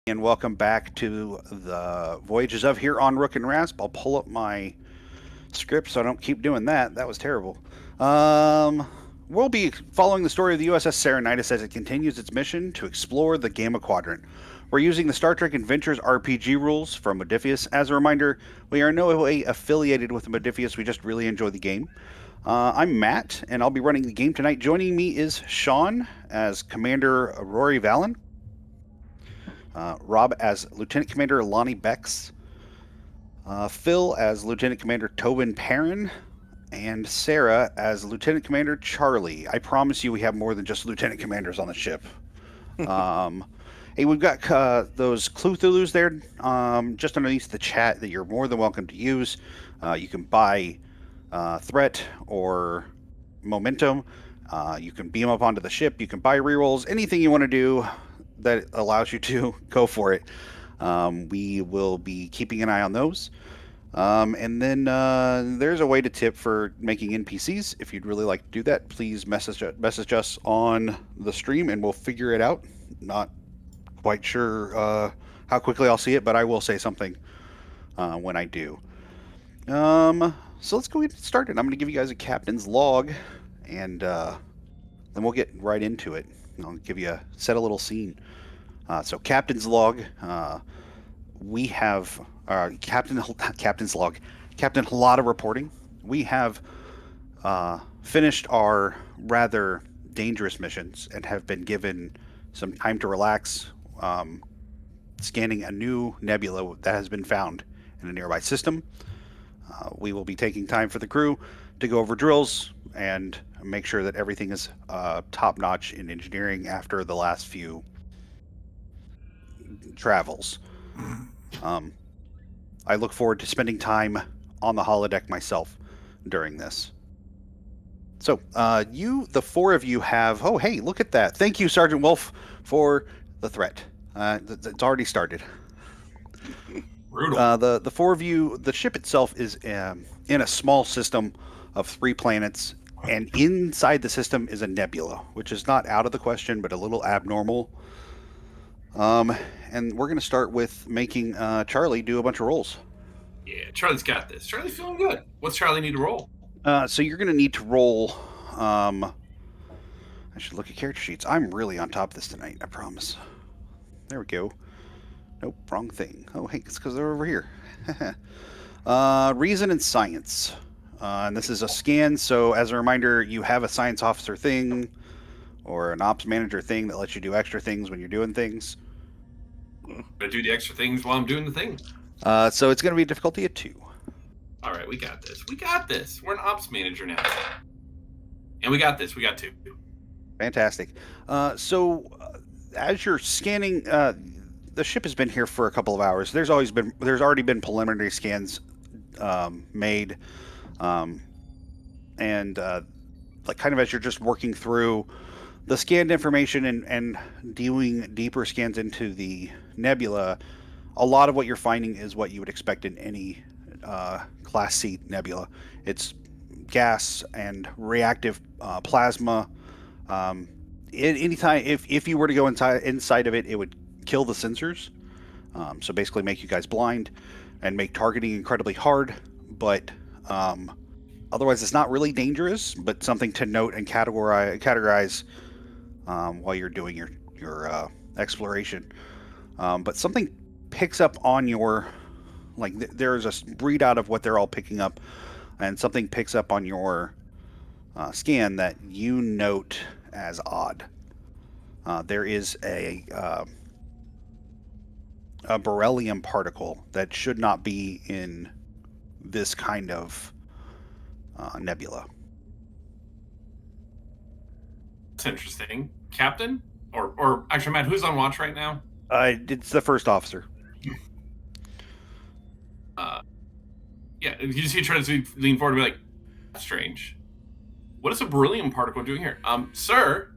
And welcome back to the Voyages of here on Rook and Rasp. I'll pull up my script so I don't keep doing that. That was terrible. Um, we'll be following the story of the USS Serenitis as it continues its mission to explore the Gamma Quadrant. We're using the Star Trek Adventures RPG rules from Modiphius. As a reminder, we are in no way affiliated with Modiphius, we just really enjoy the game. I'm Matt, and I'll be running the game tonight. Joining me is Sean as Commander Rory Vallon, Rob as Lieutenant Commander Lonnie Bex, Phil as Lieutenant Commander Tobin Perrin, and Sarah as Lieutenant Commander Charlie. I promise you we have more than just lieutenant commanders on the ship. Um, hey, we've got those Cthulhu's there just underneath the chat that you're more than welcome to use. You can buy threat or momentum. You can beam up onto the ship. You can buy rerolls. Anything you want to do that allows you to go for it. We will be keeping an eye on those. And then there's a way to tip for making NPCs. If you'd really like to do that, please message us on the stream and we'll figure it out. Not quite sure how quickly I'll see it, but I will say something when I do. So let's go get started. I'm going to give you guys a captain's log, and then we'll get right into it. I'll give you set a little scene. So captain's log. We have captain's log. Captain, a lot of reporting. We have finished our rather dangerous missions and have been given some time to relax, scanning a new nebula that has been found in a nearby system. We will be taking time for the crew to go over drills and make sure that everything is top-notch in engineering after the last few travels. I look forward to spending time on the holodeck myself during this. So, the four of you have... Oh, hey, look at that. Thank you, Sergeant Wolf, for the threat. It's already started. Brutal. The four of you, the ship itself is in a small system of 3 planets, and inside the system is a nebula, which is not out of the question, but a little abnormal. And we're going to start with making Charlie do a bunch of rolls. Yeah, Charlie's got this. Charlie's feeling good. What's Charlie need to roll? So you're going to need to roll... I should look at character sheets. I'm really on top of this tonight, I promise. There we go. Nope, wrong thing. Oh, hey, it's because they're over here. Reason and science. And this is a scan, so as a reminder, you have a science officer thing or an ops manager thing that lets you do extra things when you're doing things. I'm gonna do the extra things while I'm doing the thing. So it's going to be a difficulty of 2. All right, we got this. We got this. We're an ops manager now. And we got this. We got 2. Fantastic. So as you're scanning... the ship has been here for a couple of hours. There's already been preliminary scans made, and like kind of as you're just working through the scanned information and doing deeper scans into the nebula, a lot of what you're finding is what you would expect in any Class C nebula. It's gas and reactive plasma. Anytime if you were to go inside of it, it would kill the sensors, so basically make you guys blind and make targeting incredibly hard, but otherwise it's not really dangerous, but something to note and categorize while you're doing your exploration. But something picks up on your, there's a readout of what they're all picking up, and something picks up on your scan that you note as odd. There is a beryllium particle that should not be in this kind of nebula. That's interesting. Captain? Or actually, Matt, who's on watch right now? It's the first officer. Yeah, you see Charlie lean forward and be like, that's strange. What is a beryllium particle doing here? Sir?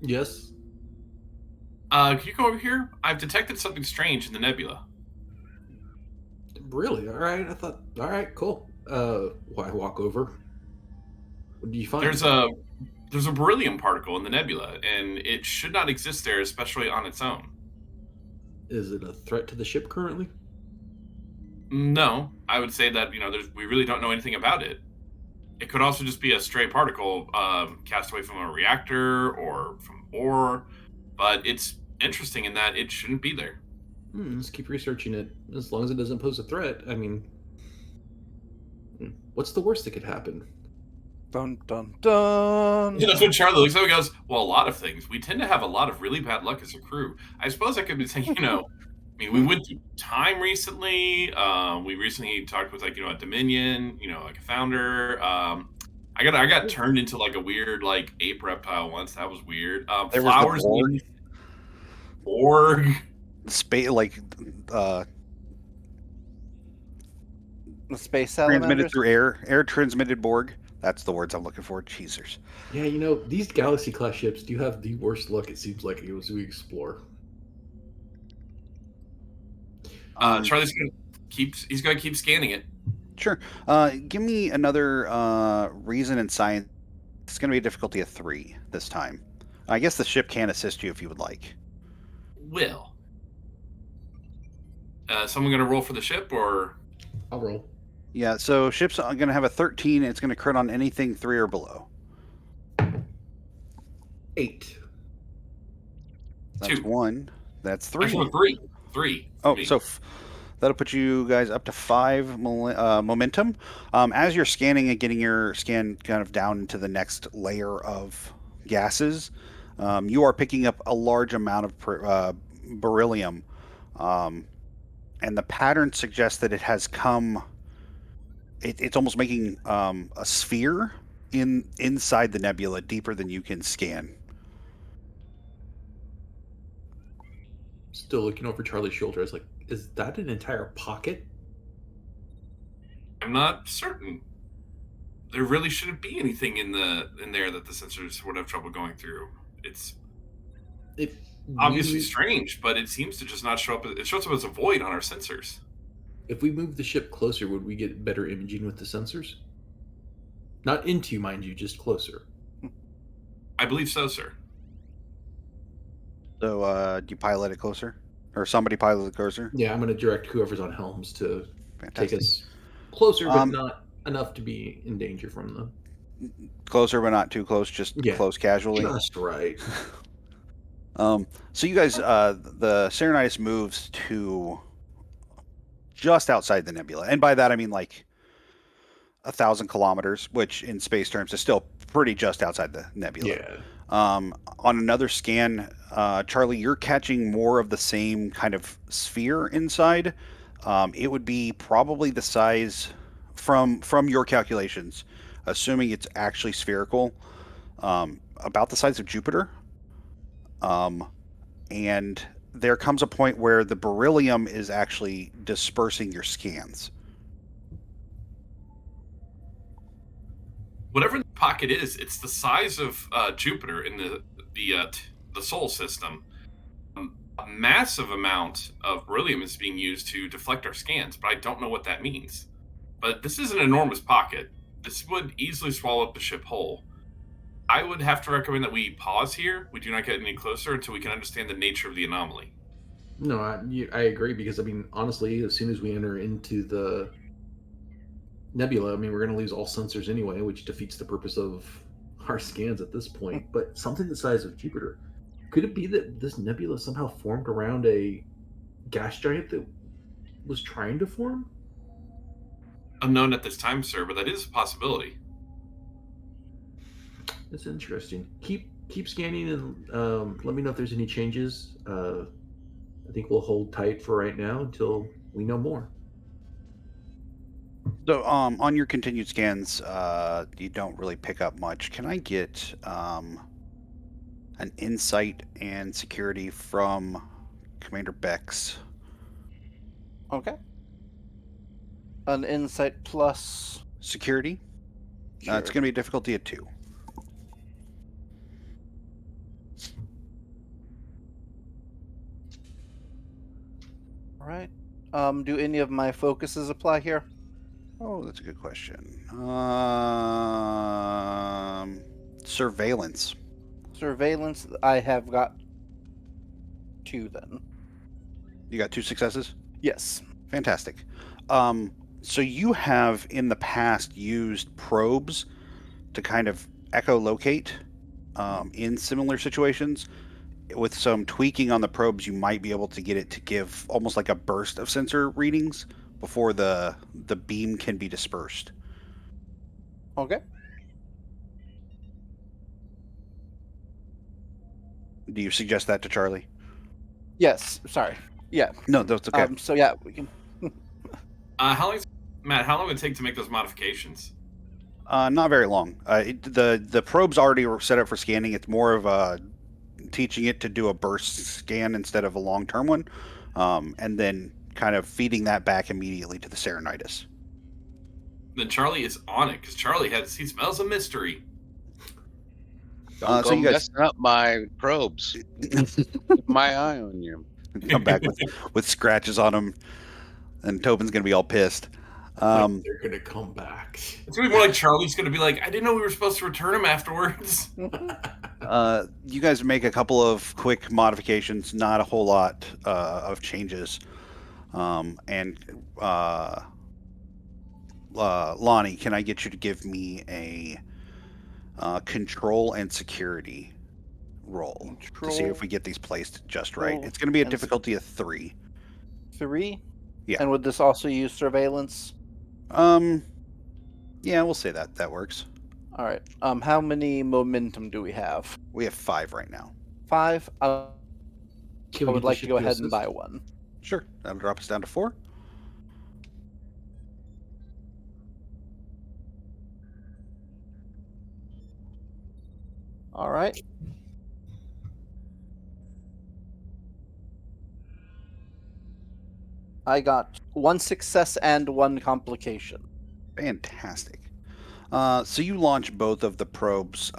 Yes? Can you come over here? I've detected something strange in the nebula. Really? All right. I thought, all right, cool. Why walk over? What do you find? There's a beryllium particle in the nebula, and it should not exist there, especially on its own. Is it a threat to the ship currently? No, I would say that we really don't know anything about it. It could also just be a stray particle cast away from a reactor or from ore, but it's interesting in that it shouldn't be there. Let's keep researching it. As long as it doesn't pose a threat. I mean, what's the worst that could happen? Dun dun dun. Yeah, that's when Charlie looks up and goes, "Well, a lot of things. We tend to have a lot of really bad luck as a crew. I suppose I could be saying, I mean, we went through time recently. We recently talked with a Dominion, like a founder. I got turned into like a weird like ape reptile once. That was weird. There was Flowers, the Borg. named Borg. Space, The space transmitted salamanders. through air transmitted Borg. That's the words I'm looking for. Cheesers. Yeah, these Galaxy class ships do have the worst luck, it seems like, as we explore. Charlie's he's gonna keep scanning it. Sure. Give me another reason and science. It's going to be a difficulty of 3 this time. I guess the ship can assist you if you would like. Will. Someone gonna roll for the ship or? I'll roll. Yeah, so ship's going to have a 13. And it's going to crit on anything 3 or below. 8. That's 2. 1. That's 3. Actually, 3. 3. Oh, so that'll put you guys up to 5 momentum. As you're scanning and getting your scan kind of down into the next layer of gases, you are picking up a large amount of beryllium. And the pattern suggests that it has come... It's almost making a sphere inside the nebula, deeper than you can scan. Still looking over Charlie's shoulder. I was like, is that an entire pocket? I'm not certain. There really shouldn't be anything in there that the sensors would have trouble going through. It's obviously strange, but it seems to just not show up. It shows up as a void on our sensors. If we move the ship closer, would we get better imaging with the sensors? Not into, mind you, just closer. I believe so, sir. So, do you pilot it closer? Or somebody pilot it closer? Yeah, I'm going to direct whoever's on helms to Fantastic. take us closer, but not enough to be in danger from them. Closer, but not too close, just close casually. Just right. So you guys, the Serenitis moves to just outside the nebula. And by that, I mean like 1,000 kilometers, which in space terms is still pretty just outside the nebula. Yeah. On another scan, Charlie, you're catching more of the same kind of sphere inside. It would be probably the size, from your calculations, assuming it's actually spherical, about the size of Jupiter. And there comes a point where the beryllium is actually dispersing your scans. Whatever the pocket is, it's the size of Jupiter in the Sol system. A massive amount of beryllium is being used to deflect our scans, but I don't know what that means. But this is an enormous pocket. This would easily swallow up the ship whole. I would have to recommend that we pause here. We do not get any closer until we can understand the nature of the anomaly. No, I agree, because, I mean, honestly, as soon as we enter into the nebula, I mean, we're going to lose all sensors anyway, which defeats the purpose of our scans at this point. But something the size of Jupiter, could it be that this nebula somehow formed around a gas giant that was trying to form? Unknown at this time, sir, but that is a possibility. That's interesting. Keep scanning and let me know if there's any changes. I think we'll hold tight for right now until we know more. So, on your continued scans, you don't really pick up much. Can I get an insight and security from Commander Bex? Okay. An insight plus Security? Sure. It's going to be a difficulty of 2. All right. Do any of my focuses apply here? Oh, that's a good question. Surveillance. Surveillance. I have got 2 then. You got 2 successes? Yes. Fantastic. So you have in the past used probes to kind of echolocate in similar situations. With some tweaking on the probes, you might be able to get it to give almost like a burst of sensor readings before the beam can be dispersed. Okay. Do you suggest that to Charlie? Yes. Sorry. Yeah. No, that's okay. So yeah, we can. How long, Matt? How long would it take to make those modifications? Not very long. The probes already were set up for scanning. It's more of teaching it to do a burst scan instead of a long term one, and then kind of feeding that back immediately to the Serenitis. Then Charlie is on it because he smells a mystery. Don't So go you guys messing up my probes. Keep my eye on you. come back with scratches on them, and Tobin's gonna be all pissed. Like they're gonna come back. It's gonna be more like Charlie's gonna be like, I didn't know we were supposed to return him afterwards. You guys make a couple of quick modifications, not a whole lot of changes. And Lonnie, can I get you to give me a control and security roll to see if we get these placed just right? Control It's going to be a and difficulty of 3. 3. Yeah. And would this also use surveillance? Yeah, we'll say that works. All right. How many momentum do we have? We have 5 right now. 5. I Can we would get the like to ship go ahead assist? and buy one. Sure, that'll drop us down to 4. All right. I got 1 success and 1 complication. Fantastic. So you launch both of the probes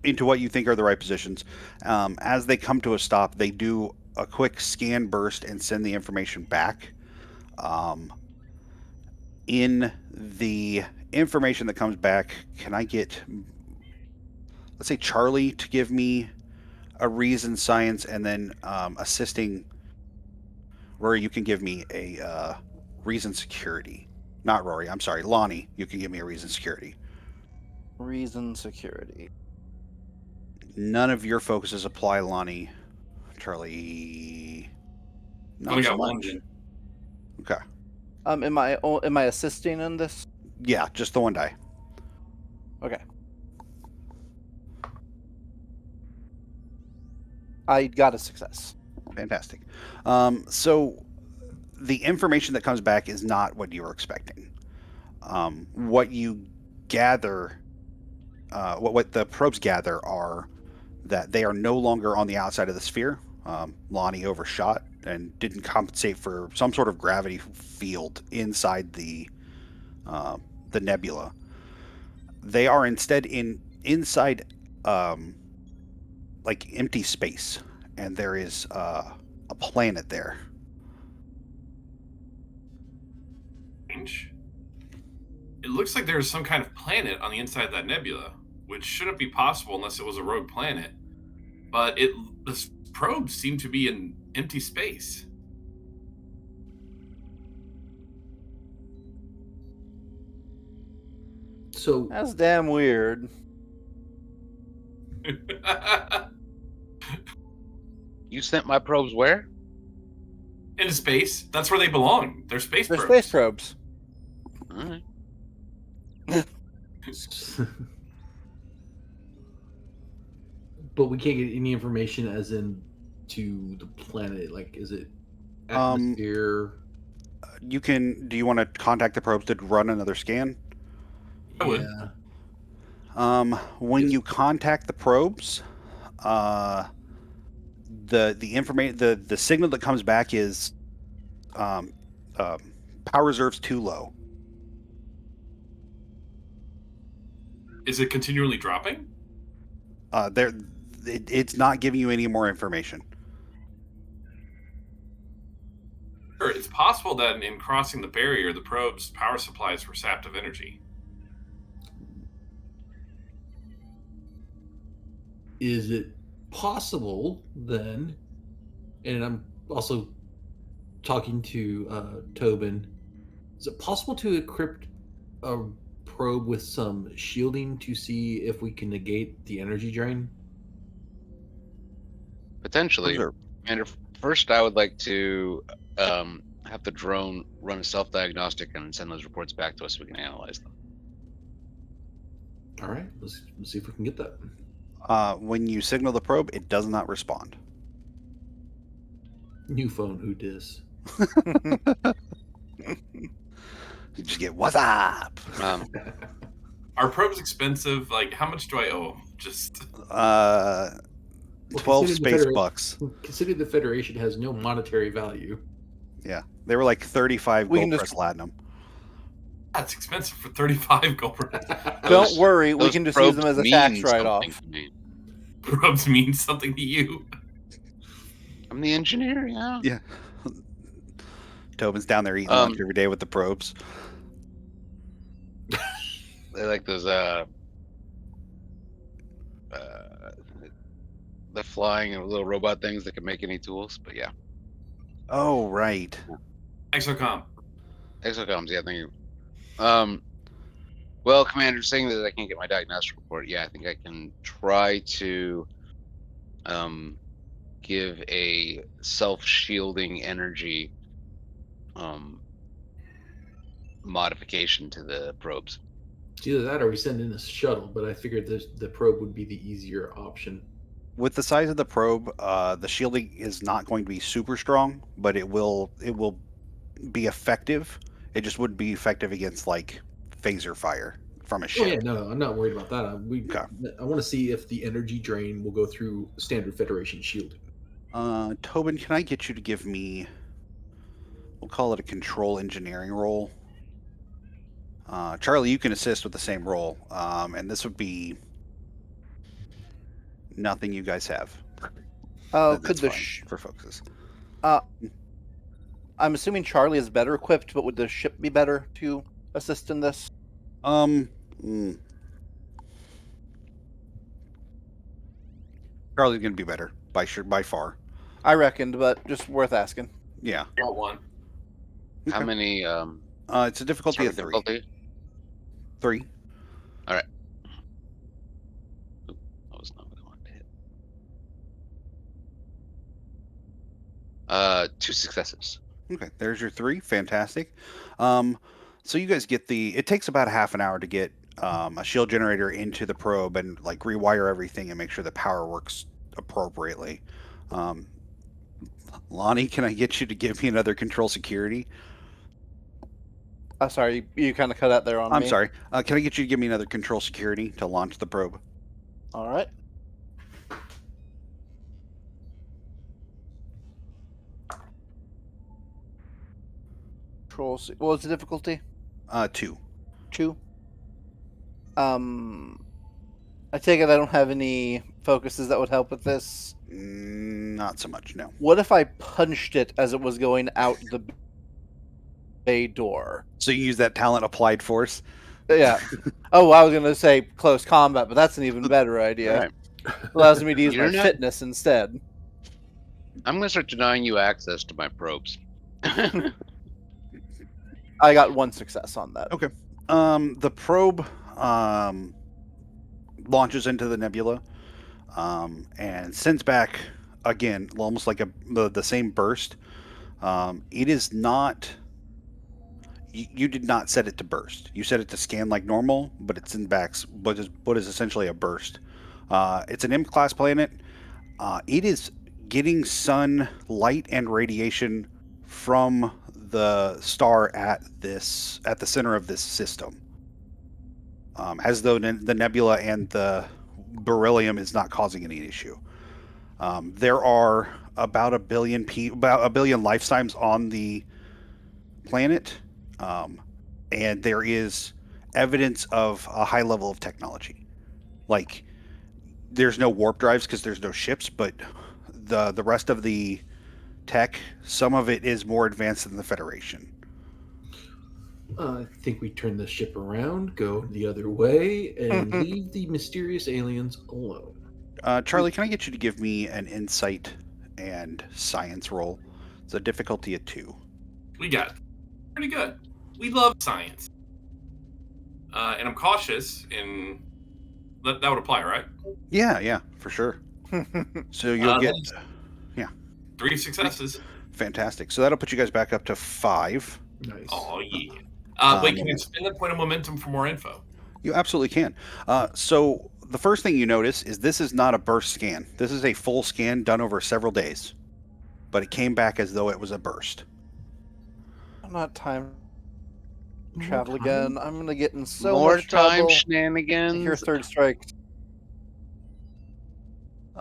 into what you think are the right positions. As they come to a stop, they do a quick scan burst and send the information back. In the information that comes back, can I get, let's say, Charlie to give me a reason science, and then assisting Rory, you can give me a reason security. Not Rory, I'm sorry, Lonnie, you can give me a reason security. Reason security. None of your focuses apply, Lonnie. Charlie, not Only so got one. much. Then. Okay. Am I assisting in this? Yeah, just the one die. Okay. I got a success. Fantastic. So the information that comes back is not what you were expecting. What you gather, what the probes gather are that they are no longer on the outside of the sphere. Lonnie overshot and didn't compensate for some sort of gravity field inside the nebula. They are instead inside like empty space, and there is a planet there. Strange. It looks like there's some kind of planet on the inside of that nebula, which shouldn't be possible unless it was a rogue planet. But the probes seem to be in empty space. So That's damn weird. You sent my probes where? In space, that's where they belong. They're space They're probes. space probes. All right. but we can't get any information as in to the planet. Like, is it atmosphere? You can. Do you want to contact the probes to run another scan? I would. When Yes. you contact the probes, the information, the signal that comes back is power reserves too low. Is it continually dropping? It's not giving you any more information. Sure, it's possible that in crossing the barrier, the probe's power supplies were sapped of energy. Is it possible then? And I'm also talking to Tobin, is it possible to equip a probe with some shielding to see if we can negate the energy drain? Potentially. Observe. And first, I would like to have the drone run a self-diagnostic and send those reports back to us so we can analyze them. All right, let's see if we can get that. When you signal the probe, it does not respond. New phone, who dis? You just get, what's up? Are probes expensive? Like, how much do I owe 'em? Just 12 considering the space bucks. Considering the Federation has no monetary value. Yeah, they were like 35 We gold can press platinum. that's expensive for 35 gold. Don't worry, we those can just use them probes as a tax mean write-off. something to me. Probes mean something to you. I'm the engineer, yeah. Yeah. Tobin's down there eating lunch every day with the probes. They like those the flying and little robot things that can make any tools, but yeah. Oh, right. Exocom. Exocoms, yeah, thank you. Well, Commander, saying that I can't get my diagnostic report, yeah, I think I can try to give a self-shielding energy modification to the probes. It's either that or we send in a shuttle, but I figured the probe would be the easier option. With the size of the probe, the shielding is not going to be super strong, but it will be effective. It just wouldn't be effective against like phaser fire from a Oh ship. yeah, no, I'm not worried about that. I want to see if the energy drain will go through standard Federation shielding. Tobin, can I get you to give me, we'll call it a control engineering roll. Charlie, you can assist with the same roll, and this would be nothing you guys have. Oh, That's could the fine for focuses. I'm assuming Charlie is better equipped, but would the ship be better to assist in this? Charlie's going to be better by far. I reckoned, but just worth asking. Yeah. Got one. How Okay. many? It's a difficulty of 3. Difficulty? 3. All right. That was not what I wanted to hit. 2 successes. Okay, there's your 3. Fantastic. So you guys get it takes about half an hour to get a shield generator into the probe and like rewire everything and make sure the power works appropriately. Lonnie, can I get you to give me another control security? Sorry, you kind of cut out there on me. I'm sorry. Can I get you to give me another control security to launch the probe? All right. What was the difficulty? 2. 2. I take it I don't have any focuses that would help with this. Not so much, no. What if I punched it as it was going out the bay door? So you use that talent applied force? Yeah. Oh, I was going to say close combat, but that's an even better idea. Right. Allows me to use You're my not- fitness instead. I'm going to start denying you access to my probes. I got 1 success on that. Okay. The probe launches into the nebula and sends back again, almost like the same burst. It is not. You did not set it to burst. You set it to scan like normal, but it's in backs. What is essentially a burst. It's an M-class planet. It is getting sun light and radiation from the star at the center of this system, as though the nebula and the beryllium is not causing any issue. There are about a billion lifetimes on the planet, and there is evidence of a high level of technology. Like, there's no warp drives because there's no ships, but the rest of the tech, some of it is more advanced than the Federation. I think we turn the ship around, go the other way, and leave the mysterious aliens alone. Charlie, can I get you to give me an insight and science roll? It's a difficulty of 2. We got it. Pretty good. We love science. And I'm cautious in... That would apply, right? Yeah, for sure. So you'll get... Nice. 3 successes. Fantastic. So that'll put you guys back up to 5. Nice. Oh, yeah. Wait, can I spend that point of momentum for more info? You absolutely can. So the first thing you notice is this is not a burst scan. This is a full scan done over several days. But it came back as though it was a burst. I'm not time travel again. I'm gonna get in so More much time trouble. shenanigans. Your third strike.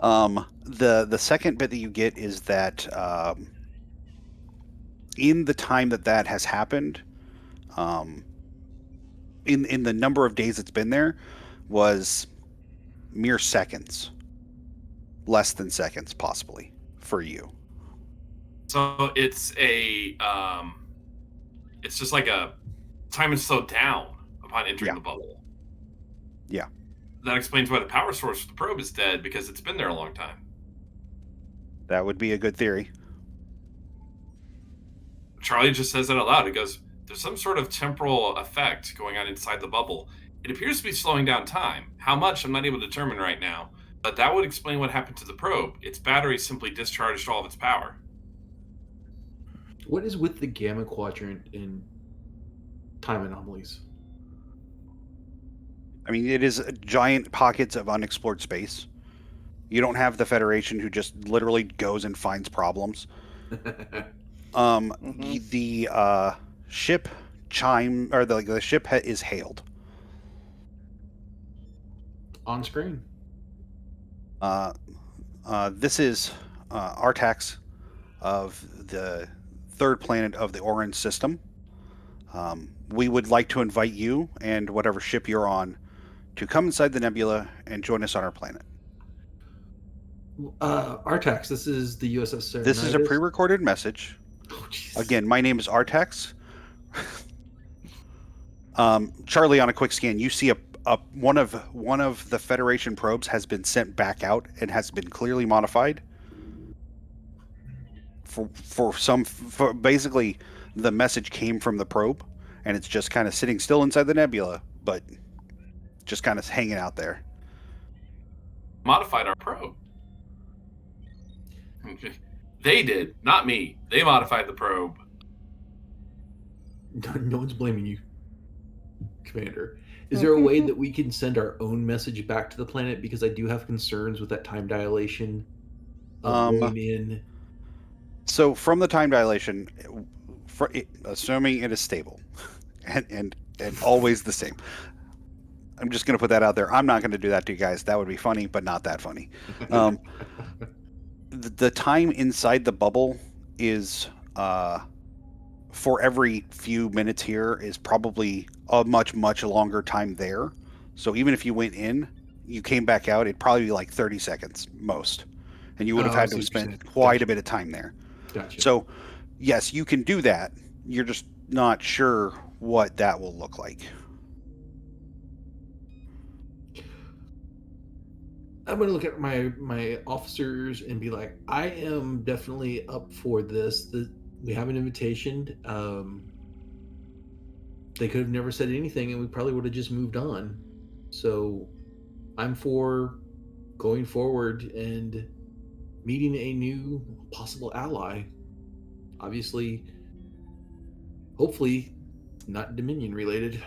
The second bit that you get is that in the time that has happened, in the number of days it's been there, was mere seconds, less than seconds possibly for you. So it's it's just like a time is slowed down upon entering the bubble. Yeah. That explains why the power source for the probe is dead, because it's been there a long time. That would be a good theory. Charlie just says that out loud. He goes, there's some sort of temporal effect going on inside the bubble. It appears to be slowing down time. How much, I'm not able to determine right now, but that would explain what happened to the probe. Its battery simply discharged all of its power. What is with the gamma quadrant in time anomalies? I mean, it is giant pockets of unexplored space. You don't have the Federation who just literally goes and finds problems. The ship chime, or the ship is hailed on screen. This is Artax of the third planet of the Orange system. We would like to invite you and whatever ship you're on to come inside the nebula and join us on our planet. Artax, this is the USS Serenidus. This is a pre-recorded message. Oh, again, my name is Artax. Charlie, on a quick scan, you see one of the Federation probes has been sent back out and has been clearly modified. For basically, the message came from the probe, and it's just kind of sitting still inside the nebula, but just kind of hanging out there. Modified our probe. They did, not me. They modified the probe. No one's blaming you, Commander. Is there a way that we can send our own message back to the planet? Because I do have concerns with that time dilation of going in. So from the time dilation, assuming it is stable and always the same, I'm just going to put that out there. I'm not going to do that to you guys. That would be funny, but not that funny. The time inside the bubble is, for every few minutes here, is probably a much, much longer time there. So even if you went in, you came back out, it'd probably be like 30 seconds most. And you would have had to have spent quite a bit of time there. Gotcha. So, yes, you can do that. You're just not sure what that will look like. I'm going to look at my officers and be like, I am definitely up for this. We have an invitation. They could have never said anything, and we probably would have just moved on. So I'm for going forward and meeting a new possible ally. Obviously, hopefully, not Dominion related.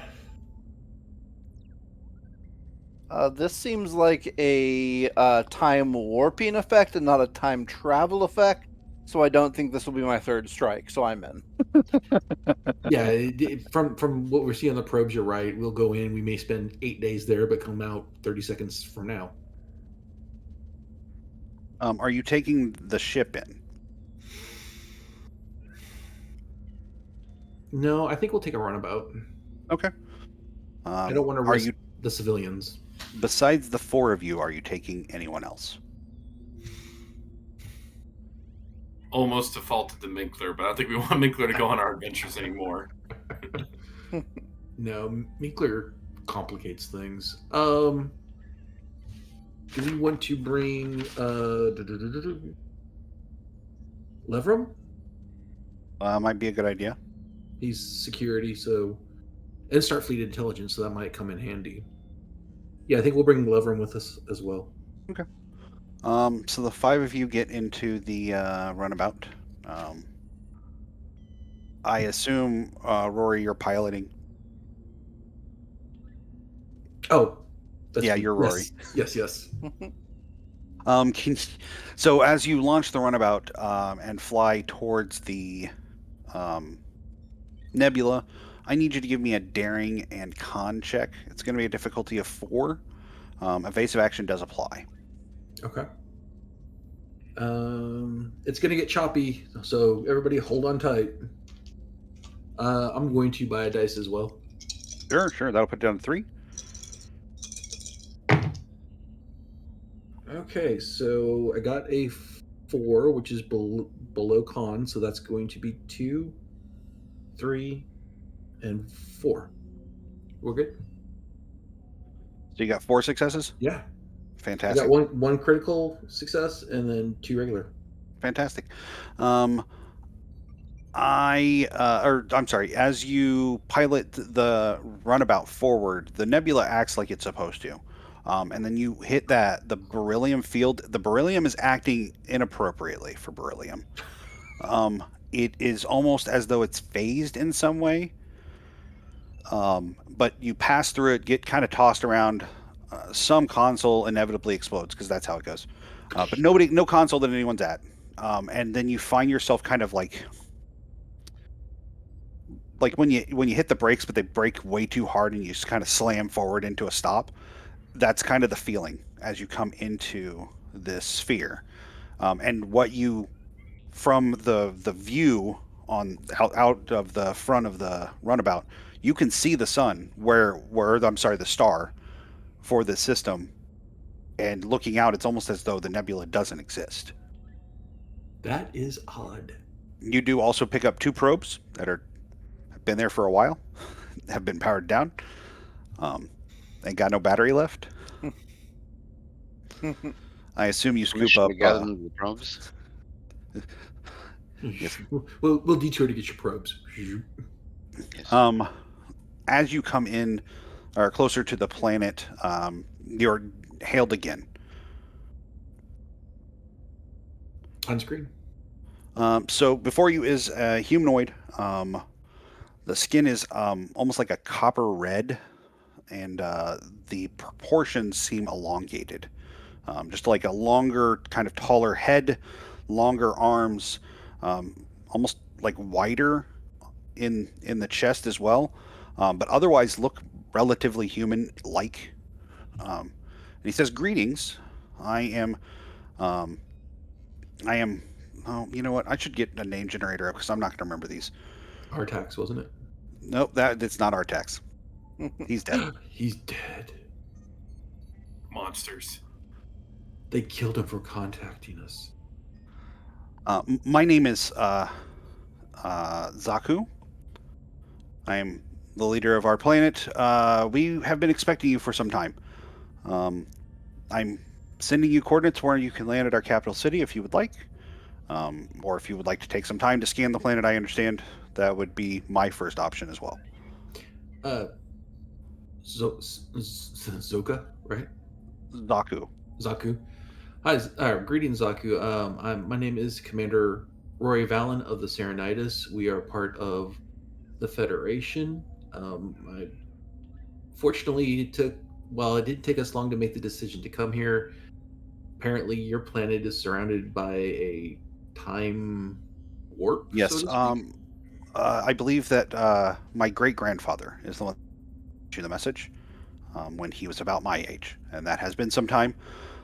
This seems like a time warping effect and not a time travel effect. So I don't think this will be my third strike. So I'm in. Yeah, from what we're seeing on the probes, you're right. We'll go in. We may spend 8 days there, but come out 30 seconds from now. Are you taking the ship in? No, I think we'll take a runabout. Okay. I don't want to risk the civilians. Besides the 4 of you, are you taking anyone else? Almost defaulted to Minkler, but I don't think we want Minkler to go on our adventures anymore. No, Minkler complicates things. Do we want to bring Levram? Might be a good idea. He's security, so and Starfleet intelligence, so that might come in handy. Yeah, I think we'll bring Lovren with us as well. So the 5 of you get into the runabout. I assume, Rory, you're piloting. Oh, Yeah, you're Rory. Yes. So as you launch the runabout and fly towards the nebula, I need you to give me a daring and con check. It's going to be a difficulty of 4. Evasive action does apply. Okay. It's gonna get choppy, so everybody hold on tight. I'm going to buy a dice as well. Sure. That'll put it down to 3. Okay, so I got a 4, which is below con, so that's going to be 2, 3, and 4. We're good. So you got 4 successes? Yeah, I Fantastic. got one critical success and then 2 regular. Fantastic. I'm sorry, as you pilot the runabout forward, the nebula acts like it's supposed to. And then you hit the beryllium field. The beryllium is acting inappropriately for beryllium. It is almost as though it's phased in some way. But you pass through it, get kind of tossed around. Some console inevitably explodes because that's how it goes. But no console that anyone's at. And then you find yourself kind of like when you hit the brakes, but they brake way too hard and you just kind of slam forward into a stop. That's kind of the feeling as you come into this sphere. And what you from the view on out of the front of the runabout, you can see the sun the star for the system, and looking out, it's almost as though the nebula doesn't exist. That is odd. You do also pick up 2 probes that have been there for a while, have been powered down, and got no battery left. I assume you scoop up. The probes. Yes. We'll detour to get your probes. Yes. As you come in or closer to the planet, you're hailed again. On screen. So before you is a humanoid. The skin is almost like a copper red, and the proportions seem elongated. Just like a longer, kind of taller head, longer arms, almost like wider in the chest as well, but otherwise look relatively human-like. And he says, "Greetings. I am. Oh, you know what? I should get a name generator up because I'm not going to remember these. Artax, wasn't it? Nope, it's not Artax. He's dead. He's dead. Monsters. They killed him for contacting us. My name is Zaku. I am the leader of our planet. We have been expecting you for some time. I'm sending you coordinates where you can land at our capital city if you would like. Or if you would like to take some time to scan the planet, I understand that would be my first option as well. Zoka, right? Zaku. Hi, greetings, Zaku. My name is Commander Rory Valen of the Serenitis. We are part of the Federation. Fortunately, it didn't take us long to make the decision to come here. Apparently, your planet is surrounded by a time warp. Yes. So to speak. I believe that my great-grandfather is the one who sent you the message when he was about my age, and that has been some time.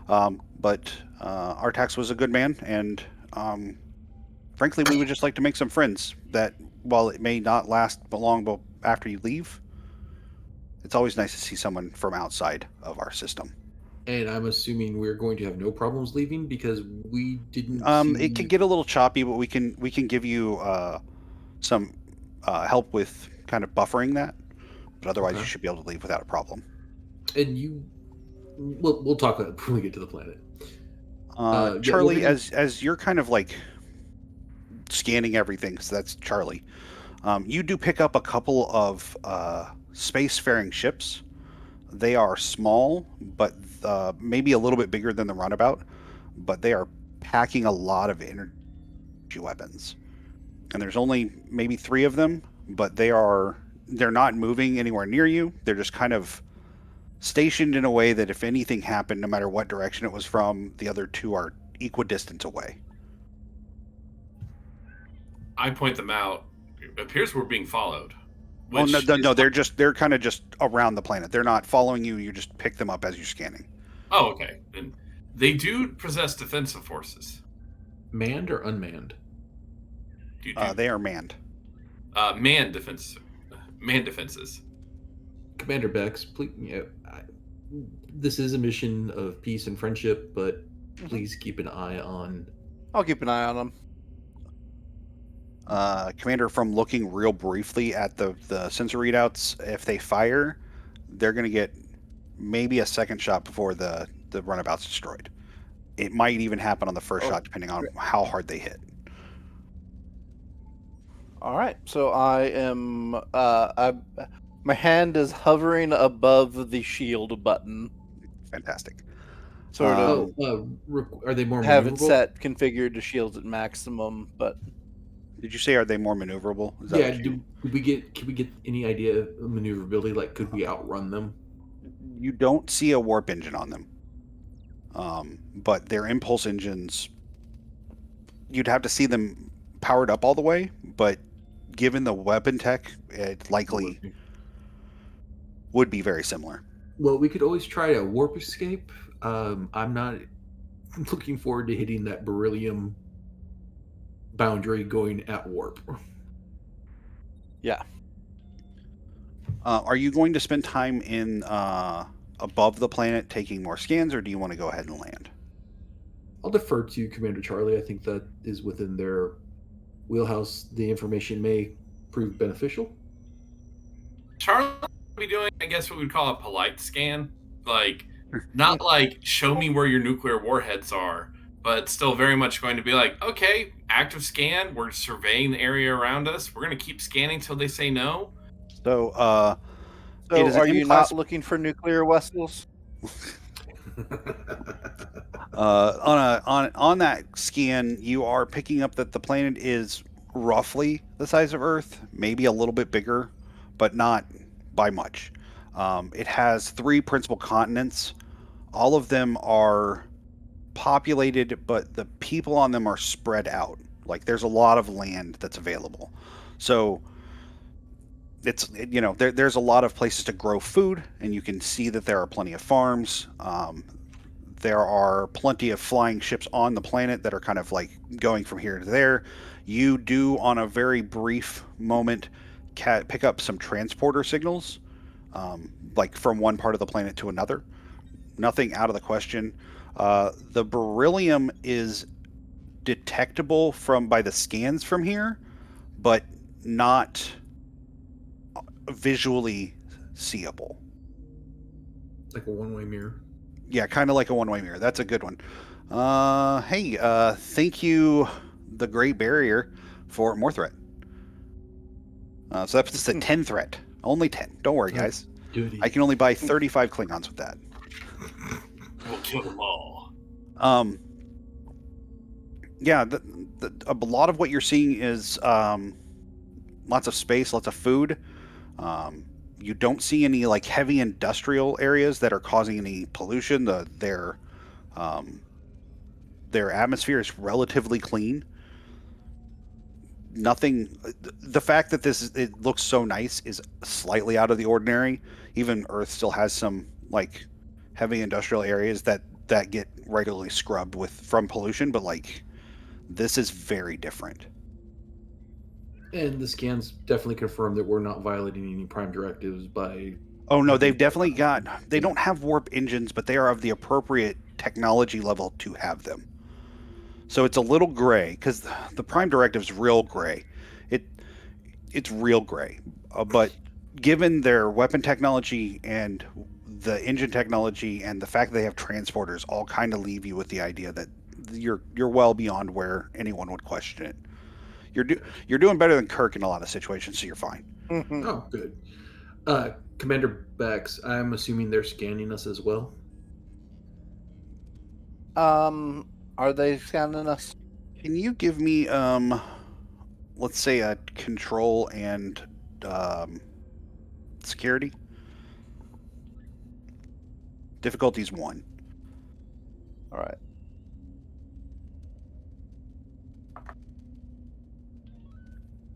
But Artax was a good man, and frankly, we would just like to make some friends that, while it may not last long after you leave, it's always nice to see someone from outside of our system. And I'm assuming we're going to have no problems leaving because we didn't. It can get a little choppy, but we can give you some help with kind of buffering that. But otherwise, Okay. you should be able to leave without a problem. And we'll talk about it when we get to the planet. Charlie, as you're kind of like scanning everything. So that's Charlie. You do pick up a couple of spacefaring ships. They are small, but maybe a little bit bigger than the runabout. But they are packing a lot of energy weapons. And there's only maybe 3 of them, but they're not moving anywhere near you. They're just kind of stationed in a way that if anything happened, no matter what direction it was from, the other 2 are equidistant away. I point them out. It appears we're being followed. Oh no, which no, is no! what- They're kind of just around the planet. They're not following you. You just pick them up as you're scanning. Oh, okay. And they do possess defensive forces. Manned or unmanned? They are manned. Man defense. Man defenses. Commander Bex, please, this is a mission of peace and friendship, but please keep an eye on. I'll keep an eye on them. Commander, from looking real briefly at the sensor readouts, if they fire, they're going to get maybe a second shot before the runabout's destroyed. It might even happen on the first shot, depending on how hard they hit. All right, so I am. My hand is hovering above the shield button. Fantastic. Sort of Are they more have it maneuverable? set configured to shields at maximum, but Did you say are they more maneuverable? Is that Yeah. what you- Can we get any idea of maneuverability? Like, could we outrun them? You don't see a warp engine on them, but their impulse engines. You'd have to see them powered up all the way, but given the weapon tech, it likely would be very similar. Well, we could always try a warp escape. I'm not looking forward to hitting that beryllium boundary going at warp. yeah. Are you going to spend time in above the planet taking more scans, or do you want to go ahead and land? I'll defer to Commander Charlie. I think that is within their wheelhouse. The information may prove beneficial. Charlie would be doing, I guess, what we'd call a polite scan. Like, not like, show me where your nuclear warheads are, but still very much going to be like, okay, active scan. We're surveying the area around us. We're going to keep scanning till they say no. So, So, It is an are you M-class- not looking for nuclear vessels? on that scan, you are picking up that the planet is roughly the size of Earth, maybe a little bit bigger, but not by much. It has 3 principal continents. All of them are populated, but the people on them are spread out. Like there's a lot of land that's available. So it's there's a lot of places to grow food, and you can see that there are plenty of farms. There are plenty of flying ships on the planet that are kind of like going from here to there. You do, on a very brief moment, pick up some transporter signals, like from one part of the planet to another. Nothing out of the question. The beryllium is detectable by the scans from here, but not visually seeable. Like a one-way mirror. Yeah, kind of like a one-way mirror. That's a good one. Hey, thank you, the Great Barrier, for more threat. So that's a 10 threat. Only 10. Don't worry, guys. Duty. I can only buy 35 Klingons with that. We'll kill them all. Yeah, a lot of what you're seeing is lots of space, lots of food. You don't see any like heavy industrial areas that are causing any pollution. Their atmosphere is relatively clean. Nothing. The fact that it looks so nice is slightly out of the ordinary. Even Earth still has some like heavy industrial areas that get regularly scrubbed from pollution, but like this is very different. And the scans definitely confirm that we're not violating any prime directives by. Oh no, they've definitely got. They don't have warp engines, but they are of the appropriate technology level to have them. So it's a little gray because the prime directive is real gray. It's real gray, but given their weapon technology and the engine technology and the fact that they have transporters, all kind of leave you with the idea that you're well beyond where anyone would question it. you're doing better than Kirk in a lot of situations, so you're fine. Oh, good. Commander Bex, I'm assuming they're scanning us as well. Are they scanning us? Can you give me let's say a control and security? Difficulty's 1. All right.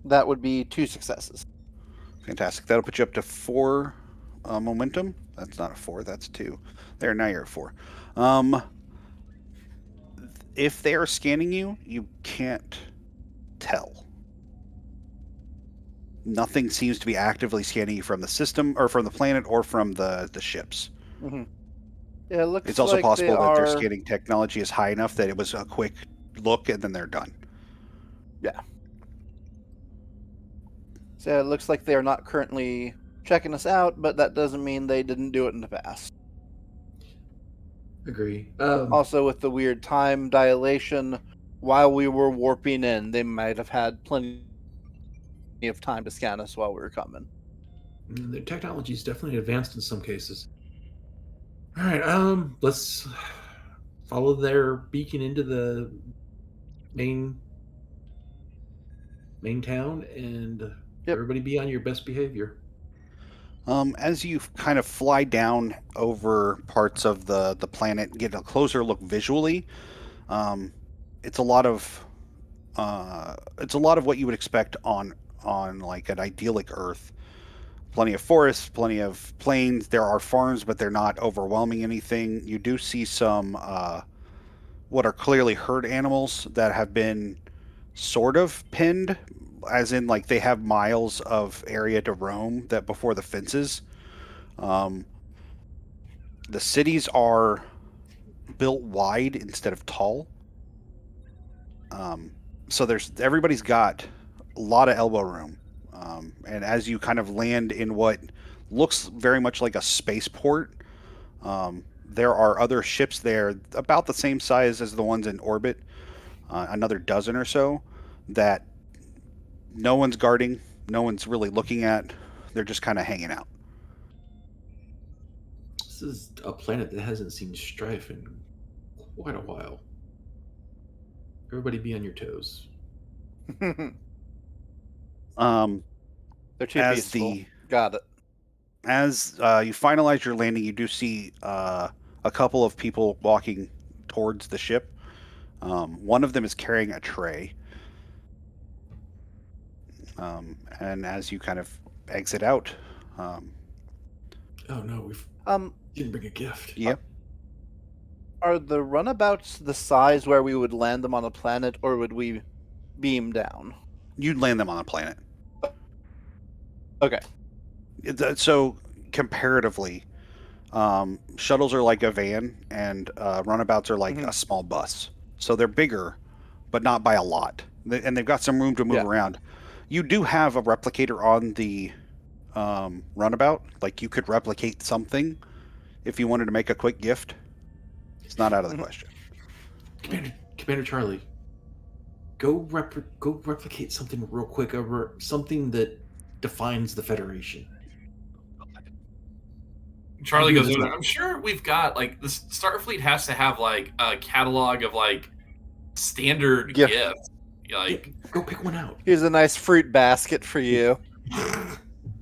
That would be 2 successes. Fantastic. That'll put you up to 4 momentum. That's not a 4. That's 2. There. Now you're at 4. If they are scanning you, you can't tell. Nothing seems to be actively scanning you from the system or from the planet or from the ships. Mm-hmm. Yeah, it looks It's also like possible they that their are... scanning technology is high enough that it was a quick look and then they're done. Yeah. So it looks like they are not currently checking us out, but that doesn't mean they didn't do it in the past. Agree. Also, with the weird time dilation, while we were warping in, they might have had plenty of time to scan us while we were coming. The technology is definitely advanced in some cases. All right, let's follow their beacon into the main town, and everybody be on your best behavior. As you kind of fly down over parts of the planet, get a closer look visually, it's a lot of what you would expect on like an idyllic Earth. Plenty of forests, plenty of plains. There are farms, but they're not overwhelming anything. You do see some what are clearly herd animals that have been sort of pinned, as in like they have miles of area to roam that before the fences. The cities are built wide instead of tall. So everybody's got a lot of elbow room. And as you kind of land in what looks very much like a spaceport, there are other ships there about the same size as the ones in orbit, another dozen or so, that no one's guarding, no one's really looking at. They're just kind of hanging out. This is a planet that hasn't seen strife in quite a while. Everybody be on your toes. They're too As peaceful. Got it. As you finalize your landing, you do see a couple of people walking towards the ship. One of them is carrying a tray. And as you kind of exit out, oh no, we didn't bring a gift. Yep. Are the runabouts the size where we would land them on a planet, or would we beam down? You'd land them on a planet. Okay. So comparatively, shuttles are like a van, and runabouts are like a small bus. So they're bigger, but not by a lot. And they've got some room to move around. You do have a replicator on the runabout. Like you could replicate something if you wanted to make a quick gift. It's not out of the question. Commander Charlie, go replicate something real quick over something that defines the Federation. Charlie goes, I'm sure we've got like this. Starfleet has to have like a catalog of like standard gifts. Like, go pick one out. Here's a nice fruit basket for you.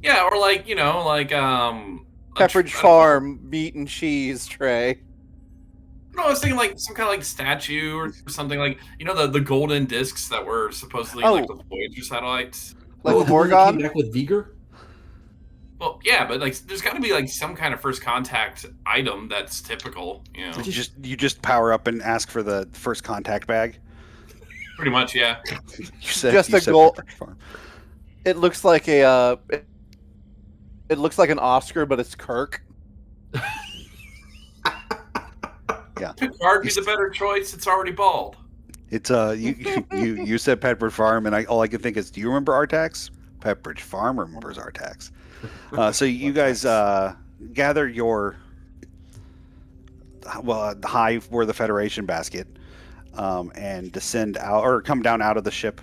Yeah, or like Pepperidge Farm meat and cheese tray. No, I was thinking like some kind of like statue or something, like the golden discs that were supposedly like the Voyager satellites. Like Gorgon? Came back with Viger? Well, yeah, but like there's got to be like some kind of first contact item that's typical. You just power up and ask for the first contact bag. Pretty much, yeah. Just a gold. It looks like a. It looks like an Oscar, but it's Kirk. Yeah. Picard be the better choice. It's already bald. It's you said Pepperidge Farm, and all I can think is, do you remember Artax? Pepperidge Farm remembers Artax. So you guys gather your the hive or the Federation basket, and descend out or come down out of the ship,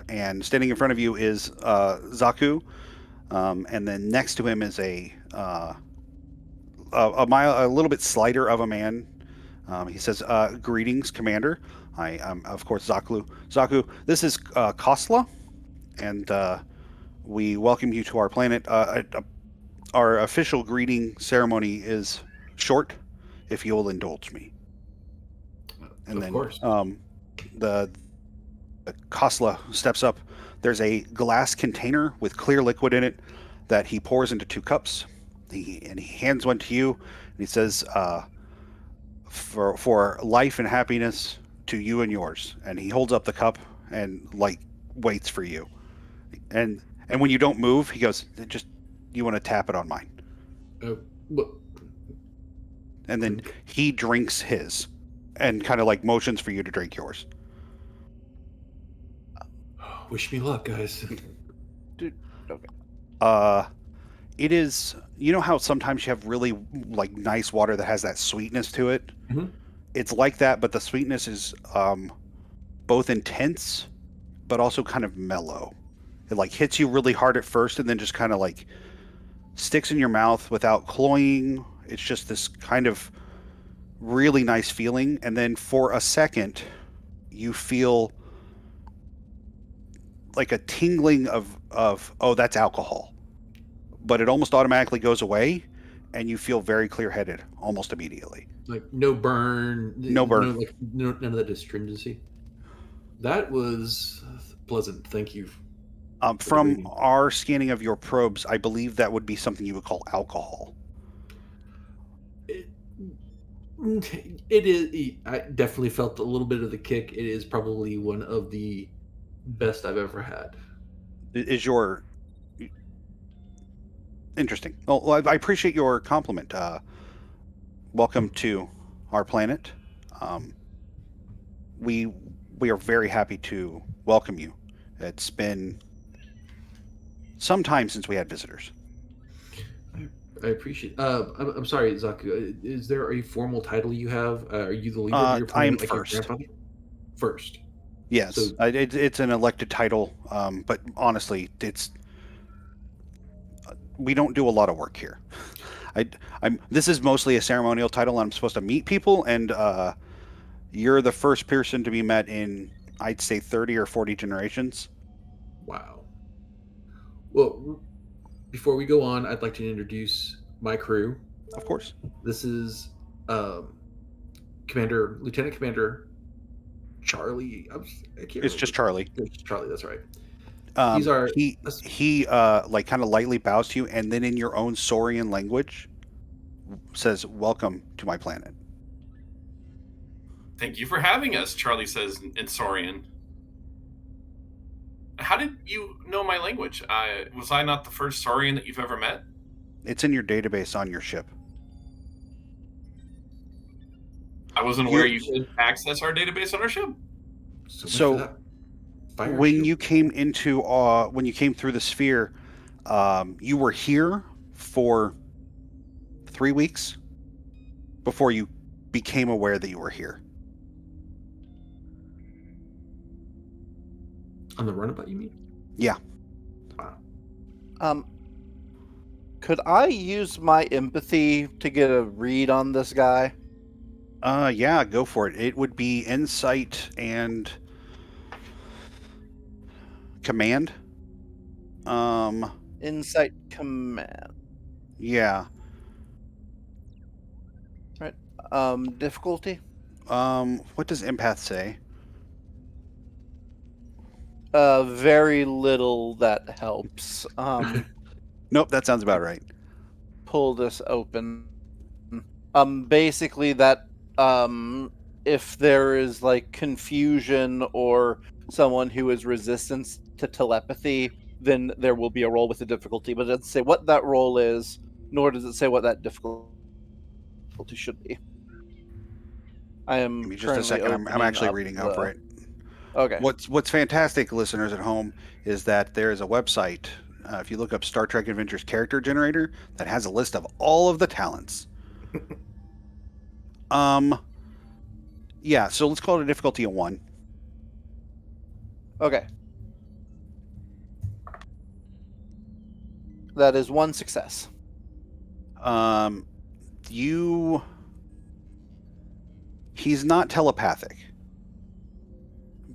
and standing in front of you is Zaku, and then next to him is a little bit slighter of a man. He says, "Greetings, Commander. I'm of course Zaku. Zaku, this is Kosla, and we welcome you to our planet. Our official greeting ceremony is short, if you'll indulge me." And Of then course. The Kosla steps up. There's a glass container with clear liquid in it that he pours into 2 cups. He hands one to you, and he says, "For life and happiness to you and yours." And he holds up the cup and waits for you. And when you don't move, he goes, "Just you want to tap it on mine." What? And then he drinks his, and kind of motions for you to drink yours. Wish me luck, guys. Dude, okay. It is. You know how sometimes you have really nice water that has that sweetness to it. Mhm. It's like that, but the sweetness is both intense, but also kind of mellow. It hits you really hard at first, and then just kind of sticks in your mouth without cloying. It's just this kind of really nice feeling, and then for a second, you feel like a tingling of oh, that's alcohol, but it almost automatically goes away, and you feel very clear-headed almost immediately. No burn. No burn. None of that astringency. That was pleasant. Thank you. From our scanning of your probes, I believe that would be something you would call alcohol. It is. I definitely felt a little bit of the kick. It is probably one of the best I've ever had. Is your interesting? Well, I appreciate your compliment. Welcome to our planet. We are very happy to welcome you. It's been some time since we had visitors. I appreciate. I'm sorry, Zaku. Is there a formal title you have? Are you the leader of your I am planet, first. your grandfather? First. Yes, So- it's an elected title, but honestly, we don't do a lot of work here. This is mostly a ceremonial title. I'm supposed to meet people, and you're the first person to be met in, I'd say, 30 or 40 generations. Wow. Well, before we go on, I'd like to introduce my crew. Of course. This is Lieutenant Commander Charlie. I can't remember. It's just Charlie. It's Charlie, that's right. He's our he kind of lightly bows to you, and then in your own Saurian language says, "Welcome to my planet." Thank you for having us, Charlie says in Saurian. How did you know my language? Was I not the first Saurian that you've ever met? It's in your database on your ship. I wasn't aware you could access our database on our ship. So when you came through the sphere, you were here for 3 weeks before you became aware that you were here. On the runabout, you mean? Yeah. Wow. Could I use my empathy to get a read on this guy? Yeah, go for it. It would be insight and command. Insight command. Yeah. Right. Difficulty? What does empath say? Very little that helps. Nope, that sounds about right. Pull this open. Basically that if there is confusion or someone who is resistant to telepathy, then there will be a roll with a difficulty, but it doesn't say what that roll is, nor does it say what that difficulty should be. I am Give me just a second. I'm actually reading up for it. Okay. What's fantastic, listeners at home, is that there is a website. If you look up Star Trek Adventures Character Generator, that has a list of all of the talents. Yeah, so let's call it a difficulty of 1. Okay. That is one success. He's not telepathic,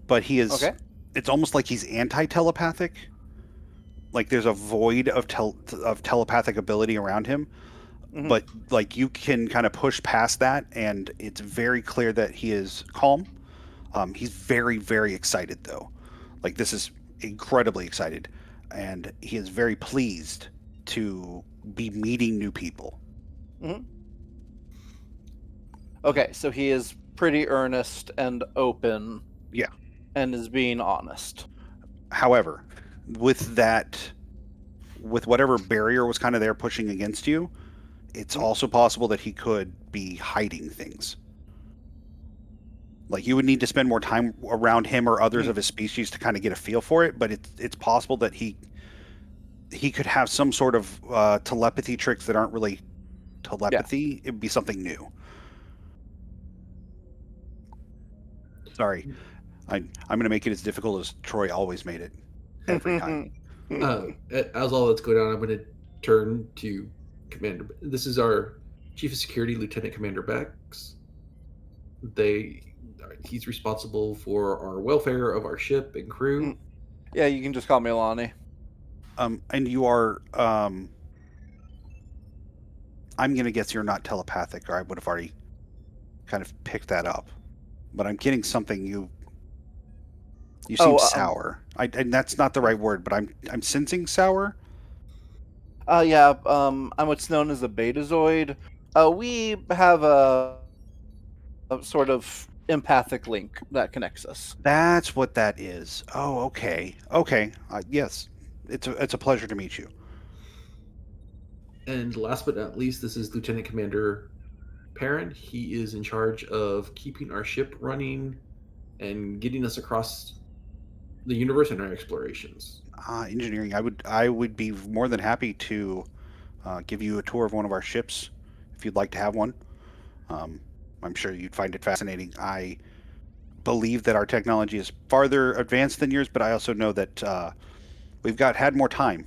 but he is. Okay. It's almost like he's anti-telepathic. Like there's a void of telepathic ability around him, Mhm. but like you can kind of push past that, and it's very clear that he is calm. He's very, very excited though. Like this is incredibly excited, and he is very pleased to be meeting new people. Okay, so he is pretty earnest and open. Yeah. And is being honest. However, with whatever barrier was kind of there pushing against you, it's also possible that he could be hiding things. Like you would need to spend more time around him or others of his species to kind of get a feel for it, but it's possible that he could have some sort of telepathy tricks that aren't really telepathy. Yeah. It would be something new. Sorry. I'm going to make it as difficult as Troy always made it every time. As all that's going on, I'm going to turn to Commander. This is our Chief of Security, Lieutenant Commander Bex. He's responsible for our welfare of our ship and crew. Yeah, you can just call me Lonnie. And you are. I'm going to guess you're not telepathic, or I would have already kind of picked that up. But I'm getting something you seem sour. And that's not the right word, but I'm sensing sour. Yeah. I'm what's known as a betazoid. We have a sort of empathic link that connects us. That's what that is. Oh, okay. Okay. Yes. It's a pleasure to meet you. And last but not least, this is Lieutenant Commander Perrin. He is in charge of keeping our ship running and getting us across the universe in our explorations. Engineering. I would be more than happy to give you a tour of one of our ships if you'd like to have one. I'm sure you'd find it fascinating. I believe that our technology is farther advanced than yours, but I also know that we've had more time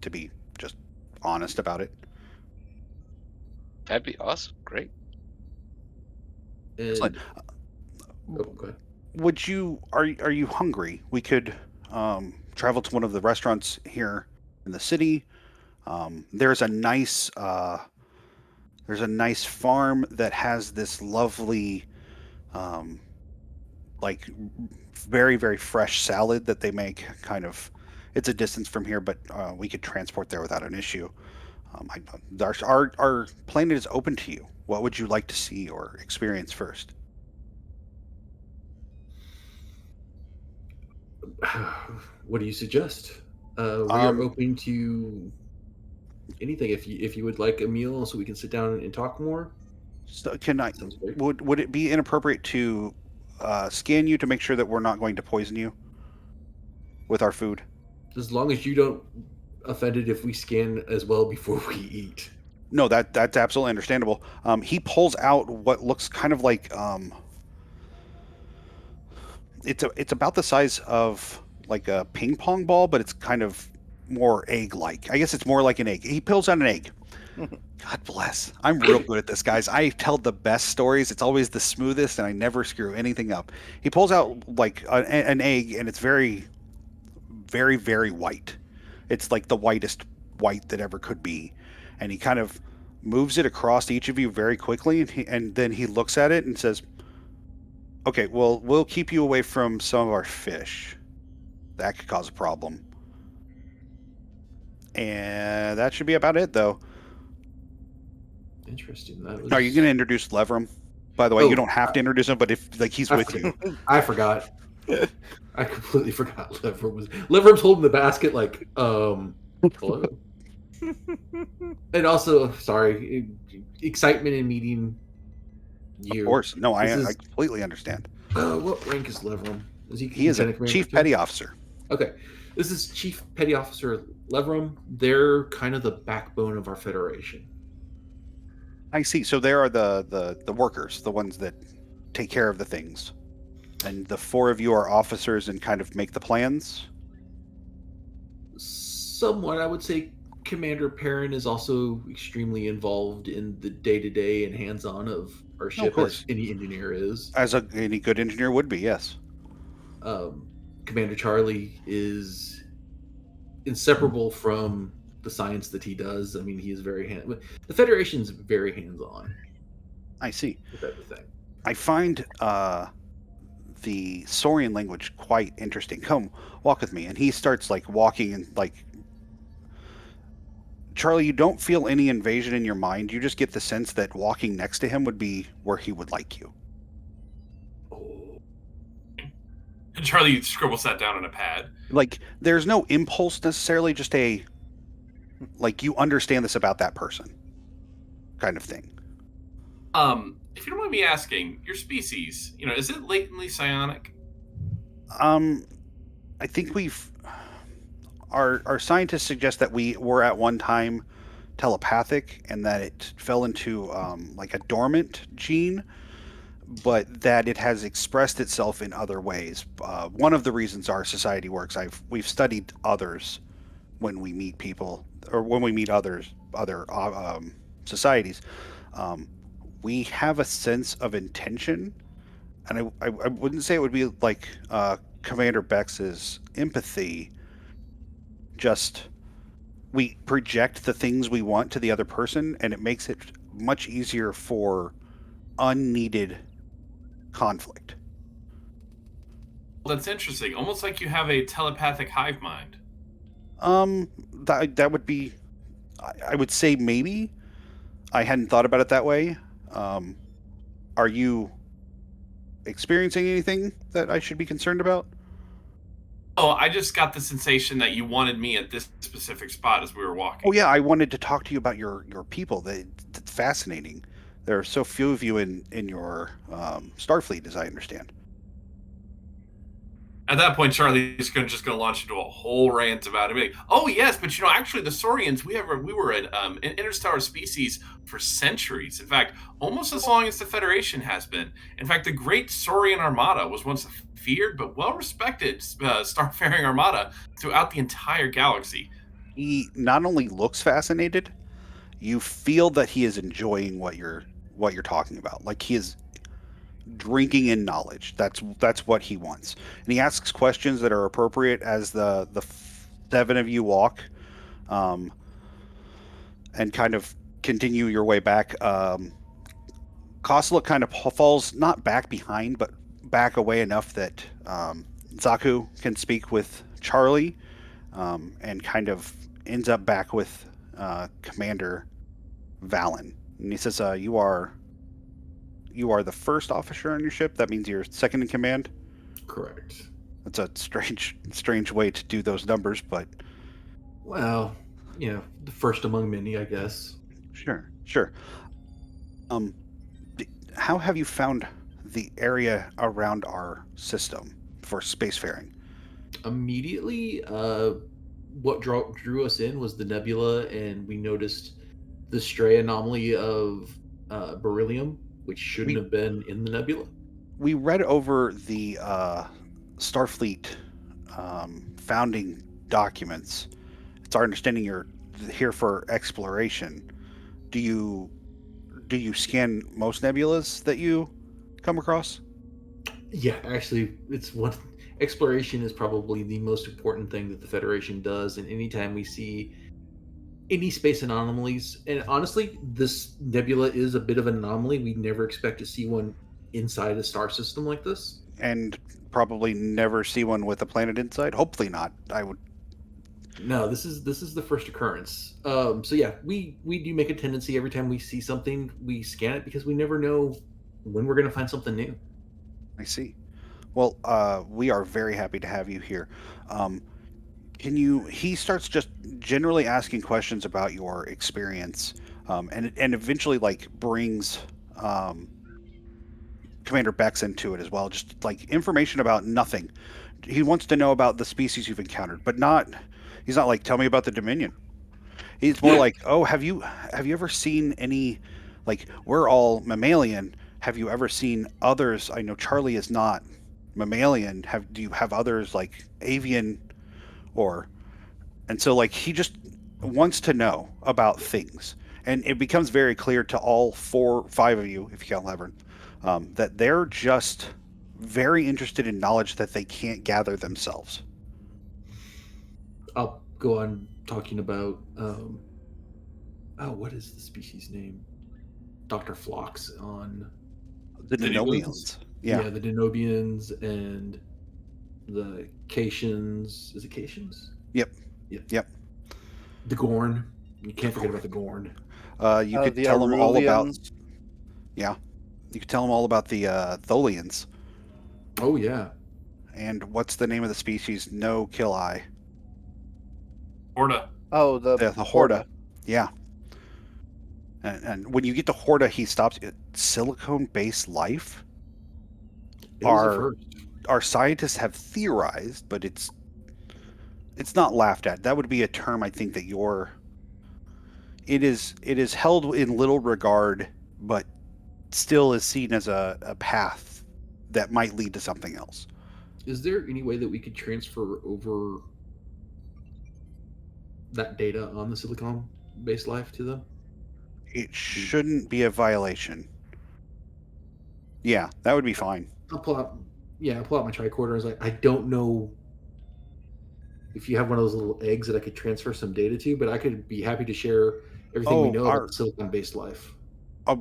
to be just honest about it. That'd be awesome. Great. Excellent. Go ahead. Are you hungry? We could travel to one of the restaurants here in the city. There's a nice farm that has this lovely like very, very fresh salad that they make. Kind of, it's a distance from here, but we could transport there without an issue. Our planet is open to you. What would you like to see or experience first? What do you suggest? We are open to anything. If you would like a meal, so we can sit down and talk more. So would it be inappropriate to scan you to make sure that we're not going to poison you with our food? As long as you don't offend it if we scan as well before we eat. No, that's absolutely understandable. He pulls out what looks kind of like it's about the size of like a ping pong ball, but it's kind of more egg-like. I guess it's more like an egg. He pulls out an egg. God bless. I'm real good at this, guys. I tell the best stories. It's always the smoothest, and I never screw anything up. He pulls out like an egg, and it's very, very, very white. It's like the whitest white that ever could be. And he kind of moves it across each of you very quickly, and then he looks at it and says, "Okay, well, we'll keep you away from some of our fish. That could cause a problem." And that should be about it, though. Interesting. Are you going to introduce Leverum? By the way, you don't have to introduce him, but if he's with you. I forgot. I completely forgot Leverum's holding the basket like, hello. And also, sorry, excitement in meeting you. Of course. No, I completely understand. What rank is Leverum? He is a Chief Petty Officer. Okay. This is Chief Petty Officer Leverum. They're kind of the backbone of our Federation. I see. So they are the workers, the ones that take care of the things. And the four of you are officers and kind of make the plans? Somewhat, I would say Commander Perrin is also extremely involved in the day-to-day and hands-on of our No, of ship, as course. any engineer is. As any good engineer would be, yes. Commander Charlie is inseparable from the science that he does. I mean, he is the Federation's very hands-on I see. with everything. I find the Saurian language quite interesting. Come, walk with me. And he starts like walking and like, Charlie, you don't feel any invasion in your mind. You just get the sense that walking next to him would be where he would like you. Oh, And Charlie scribbles that down on a pad. Like, there's no impulse necessarily, just a, like, you understand this about that person kind of thing. If you don't mind me asking, your species, is it latently psionic? I think our scientists suggest that we were at one time telepathic and that it fell into like a dormant gene, but that it has expressed itself in other ways. One of the reasons our society works, we've studied others when we meet people or when we meet other societies. We have a sense of intention, and I wouldn't say it would be like Commander Bex's empathy. Just we project the things we want to the other person, and it makes it much easier for unneeded conflict. Well, that's interesting. Almost like you have a telepathic hive mind. That would be, I would say maybe. I hadn't thought about it that way. Are you experiencing anything that I should be concerned about? Oh, I just got the sensation that you wanted me at this specific spot as we were walking. Oh yeah, I wanted to talk to you about your people. That's fascinating. There are so few of you in your Starfleet, as I understand. At that point, Charlie's just going to launch into a whole rant about it. Like, oh yes, but actually, the Saurians, we were an interstellar species for centuries. In fact, almost as long as the Federation has been. In fact, the Great Saurian Armada was once a feared but well-respected starfaring armada throughout the entire galaxy. He not only looks fascinated, you feel that he is enjoying what you're talking about. Like he is drinking in knowledge. That's what he wants, and he asks questions that are appropriate as the seven of you walk, and kind of continue your way back. Kosla kind of falls not back behind, but back away enough that Zaku can speak with Charlie, and kind of ends up back with Commander Valen, and he says, "You are the first officer on your ship. That means you're second in command." correct. That's a strange way to do those numbers, but Well, the first among many, I guess. sure. How have you found the area around our system for spacefaring? Immediately, what drew us in was the nebula, and we noticed the stray anomaly of beryllium, which shouldn't have been in the nebula. We read over the Starfleet founding documents. It's our understanding you're here for exploration. Do you scan most nebulas that you come across? Yeah, actually, it's one. Exploration is probably the most important thing that the Federation does, and anytime we see any space anomalies, and honestly, this nebula is a bit of an anomaly. We never expect to see one inside a star system like this. And probably never see one with a planet inside. Hopefully not. I would. No, this is the first occurrence. So yeah, we do make a tendency every time we see something, we scan it because we never know when we're going to find something new. I see. Well, we are very happy to have you here. He starts just generally asking questions about your experience, and eventually like brings Commander Bex into it as well. Just like information about nothing. He wants to know about the species you've encountered, but he's not like, tell me about the Dominion. He's more like, oh, have you ever seen any, like, we're all mammalian. Have you ever seen others? I know Charlie is not mammalian. Do you have others like avian, and so like he just wants to know about things, and it becomes very clear to all 5 of you, if you count Labyrinth, that they're just very interested in knowledge that they can't gather themselves. I'll go on talking about what is the species name? Dr. Phlox on The Denubians? Denomians. Yeah. the Denobians and the Cations. Is it Cations? Yep. Yep. The Gorn. You can't forget about the Gorn. You could The tell them all about. Arulians. Yeah. You could tell them all about the Tholians. Oh yeah. And what's the name of the species? No kill eye. Horda. Oh, the Horda. Yeah. And when you get to Horda, he stops. Silicone-based life. It was a first. Our scientists have theorized, but it's not laughed at. That would be a term I think that it is held in little regard, but still is seen as a path that might lead to something else. Is there any way that we could transfer over that data on the silicon-based life to them? It shouldn't be a violation. Yeah, that would be fine. I'll pull out my tricorder. I was like, I don't know if you have one of those little eggs that I could transfer some data to, but I could be happy to share everything we know about silicon-based life. I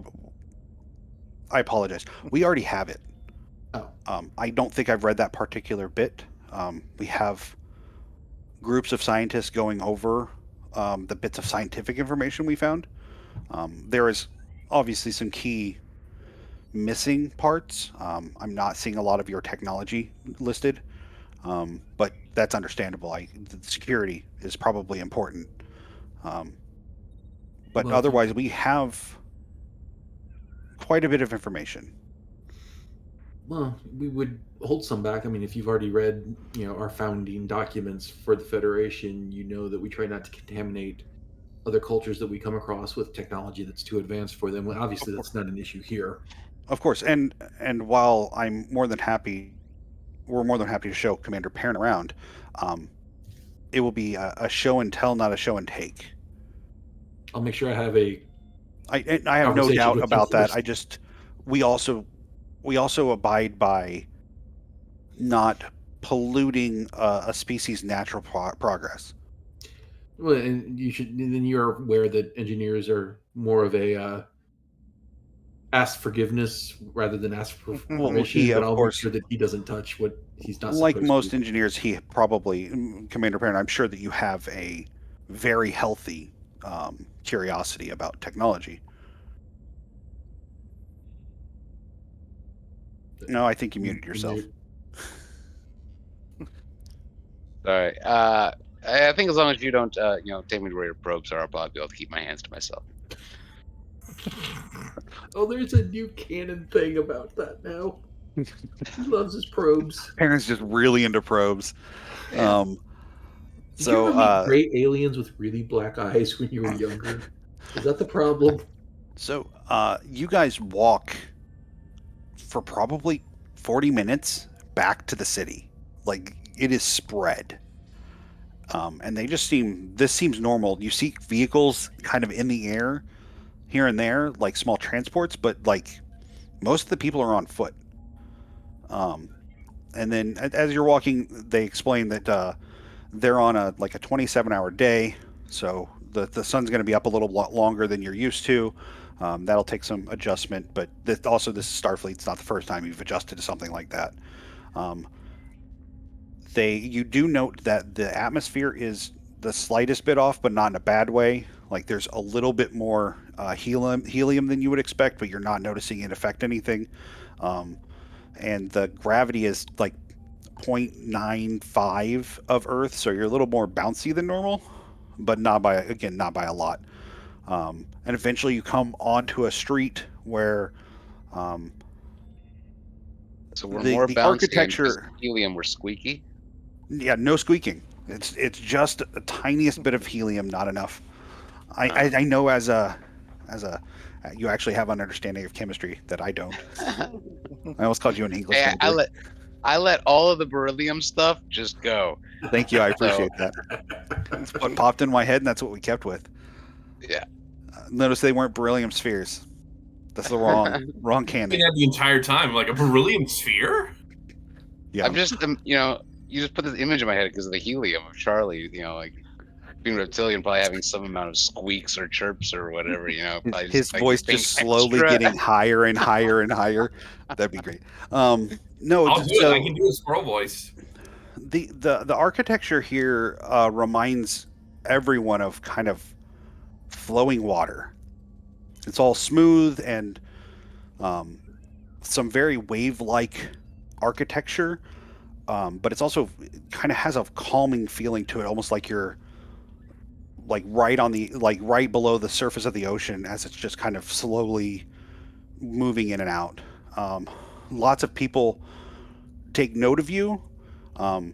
apologize. We already have it. Oh. I don't think I've read that particular bit. We have groups of scientists going over the bits of scientific information we found. There is obviously some key missing parts. I'm not seeing a lot of your technology listed, but that's understandable. The security is probably important. But otherwise, we have quite a bit of information. Well, we would hold some back. I mean, if you've already read, our founding documents for the Federation, you know that we try not to contaminate other cultures that we come across with technology that's too advanced for them. Well, obviously, that's not an issue here. Of course, and while we're more than happy to show Commander Perrin around, it will be a show and tell, not a show and take. I'll make sure I have I have no doubt about that. We also abide by not polluting a species' natural progress. Well, and you're aware that engineers are more of a ask forgiveness rather than ask for permission. But I'll make sure that he doesn't touch what he's not supposed to. Like most engineers, he probably, Commander Perrin, I'm sure that you have a very healthy curiosity about technology. No, I think you muted yourself. Sorry. I think as long as you don't, take me to where your probes are, I'll probably be able to keep my hands to myself. Oh, there's a new canon thing about that now. He loves his probes. Perrin's just really into probes. Did you ever meet great aliens with really black eyes when you were younger? Is that the problem? So, you guys walk for probably 40 minutes back to the city. Like, it is spread. And this seems normal. You see vehicles kind of in the air here and there, like small transports, but like most of the people are on foot. And then as you're walking, they explain that they're on a 27-hour day. So the sun's going to be up a little longer than you're used to. That'll take some adjustment, but this is Starfleet. It's not the first time you've adjusted to something like that. You do note that the atmosphere is the slightest bit off, but not in a bad way. Like there's a little bit more helium than you would expect, but you're not noticing it affect anything. And the gravity is like 0.95 of Earth, so you're a little more bouncy than normal, but not by a lot. And eventually you come onto a street where so we're more bouncy, architecture, and helium we're squeaky. Yeah, no squeaking. It's just the tiniest bit of helium, not enough. I know as a you actually have an understanding of chemistry that I don't. I almost called you an English major. I let all of the beryllium stuff just go. Thank you. I appreciate that. It's what popped in my head, and that's what we kept with. Yeah. Notice they weren't beryllium spheres. That's the wrong I candy. that the entire time, like a beryllium sphere. Yeah. I'm just, you just put this image in my head because of the helium of Charlie, like being reptilian, probably having some amount of squeaks or chirps or whatever, probably His just like voice being just slowly extra. getting higher and higher and higher. That'd be great. No, I'll do it. I so can do a squirrel voice. the architecture here reminds everyone of kind of flowing water. It's all smooth and some very wave-like architecture, but it's also kind of has a calming feeling to it, almost like you're like right below the surface of the ocean as it's just kind of slowly moving in and out. Lots of people take note of you. Um,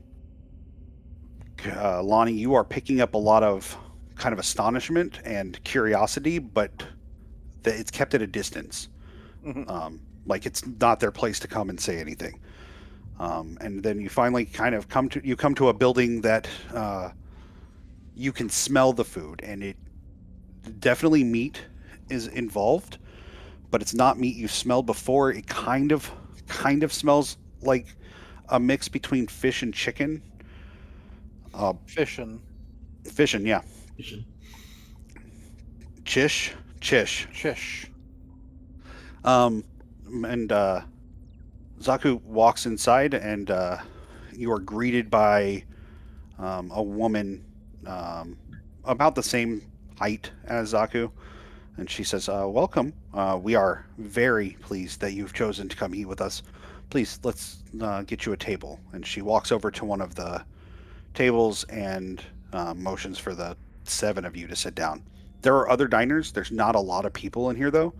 Lonnie, you are picking up a lot of kind of astonishment and curiosity, but it's kept at a distance. Like it's not their place to come and say anything. And then you finally kind of come to a building that you can smell the food, and it definitely meat is involved, but it's not meat you've smelled before. It kind of smells like a mix between fish and chicken. Fishin'. Fishin', yeah. Chish. Chish. And Zaku walks inside, and you are greeted by a woman about the same height as Zaku. And she says, welcome. We are very pleased that you've chosen to come eat with us. Please, let's get you a table. And she walks over to one of the tables and motions for the 7 of you to sit down. There are other diners. There's not a lot of people in here, though.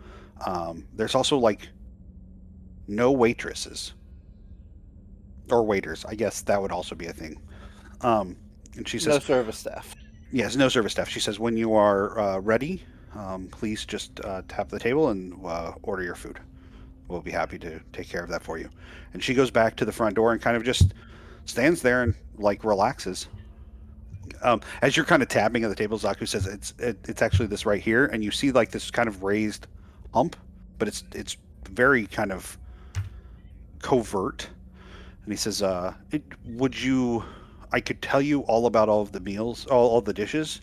There's also, like, no waitresses. Or waiters. I guess that would also be a thing. And she says, No service staff. yes, no service staff. She says, when you are ready, please just tap the table and order your food. We'll be happy to take care of that for you. And she goes back to the front door and kind of just stands there and like relaxes. As you're kind of tapping at the table, Zaku says it's actually this right here, and you see like this kind of raised hump, but it's very kind of covert. And he says, "Would you? I could tell you all about all of the meals, all the dishes,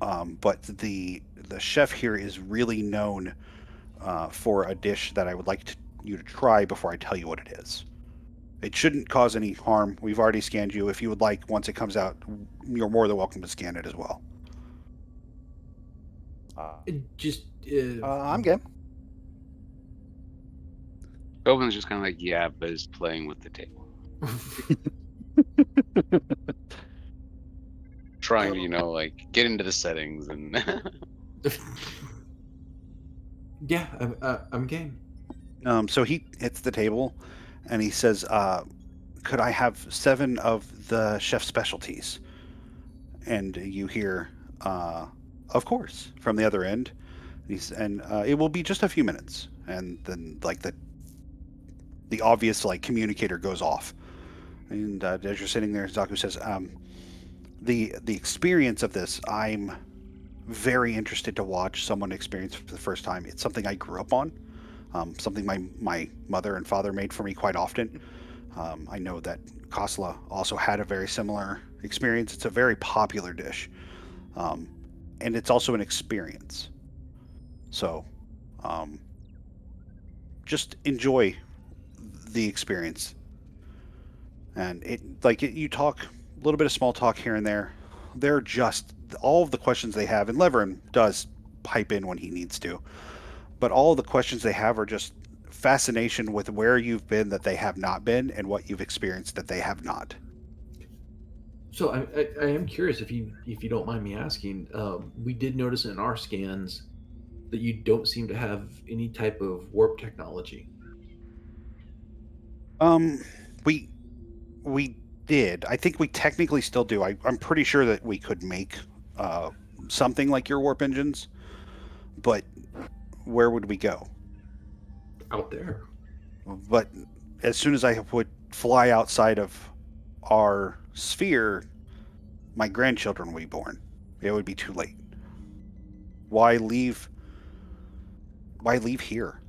but the chef here is really known for a dish that I would like you to try before I tell you what it is. It shouldn't cause any harm. We've already scanned you. If you would like, once it comes out, you're more than welcome to scan it as well." I'm game. Tobin's just kind of like, yeah, but is playing with the table. Trying to, like, get into the settings and. Yeah, I'm game. So he hits the table, and he says, "Could I have 7 of the chef's specialties?" And you hear, "Of course," from the other end. And it will be just a few minutes. And then, like the obvious like communicator goes off. And as you're sitting there, Zaku says, "The experience of this, I'm very interested to watch someone experience for the first time. It's something I grew up on." Something my mother and father made for me quite often. I know that Kosla also had a very similar experience. It's a very popular dish, and it's also an experience. So, just enjoy the experience. And you talk a little bit of small talk here and there. They're just all of the questions they have, and Leverin does pipe in when he needs to. But all the questions they have are just fascination with where you've been that they have not been, and what you've experienced that they have not. So I am curious if you don't mind me asking. We did notice in our scans that you don't seem to have any type of warp technology. We did. I think we technically still do. I'm pretty sure that we could make something like your warp engines, but where would we go? Out there. But as soon as I would fly outside of our sphere, my grandchildren would be born. It would be too late. Why leave? Why leave here?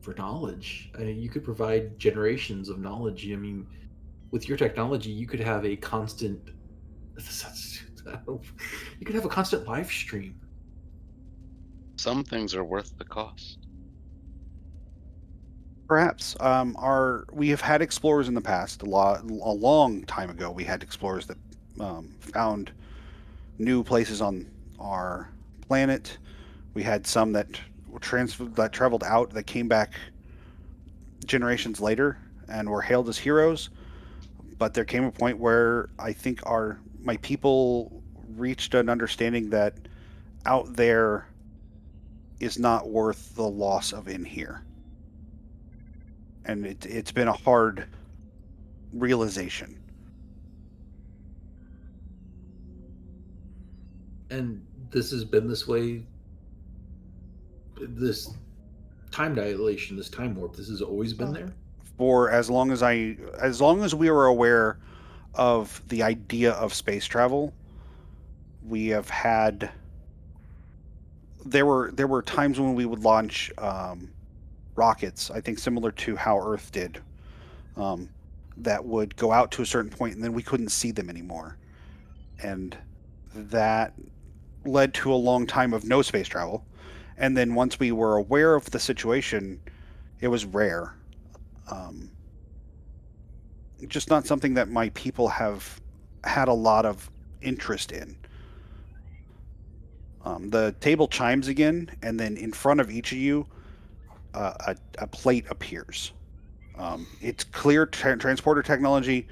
For knowledge. You could provide generations of knowledge. I mean, with your technology, you could have a constant. You could have a constant live stream. Some things are worth the cost. Perhaps. We have had explorers in the past. A long time ago, we had explorers that found new places on our planet. We had some that traveled out that came back generations later and were hailed as heroes. But there came a point where I think my people reached an understanding that out there is not worth the loss of in here. And it's been a hard realization. And this has been this way. This time dilation, this time warp, this has always been there. For as long as we were aware of the idea of space travel, we have had. There were times when we would launch rockets, I think similar to how Earth did, that would go out to a certain point and then we couldn't see them anymore, and that led to a long time of no space travel. And then once we were aware of the situation, it was rare. Just not something that my people have had a lot of interest in. The table chimes again, and then in front of each of you, a plate appears. It's clear transporter technology.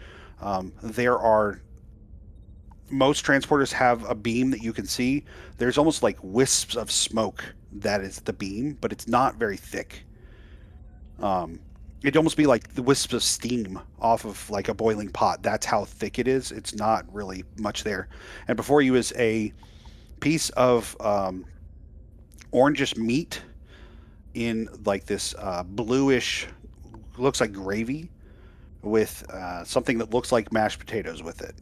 Most transporters have a beam that you can see. There's almost like wisps of smoke that is the beam, but it's not very thick. It'd almost be like the wisps of steam off of like a boiling pot. That's how thick it is. It's not really much there. And before you is a piece of orangish meat in like this bluish, looks like gravy with something that looks like mashed potatoes with it.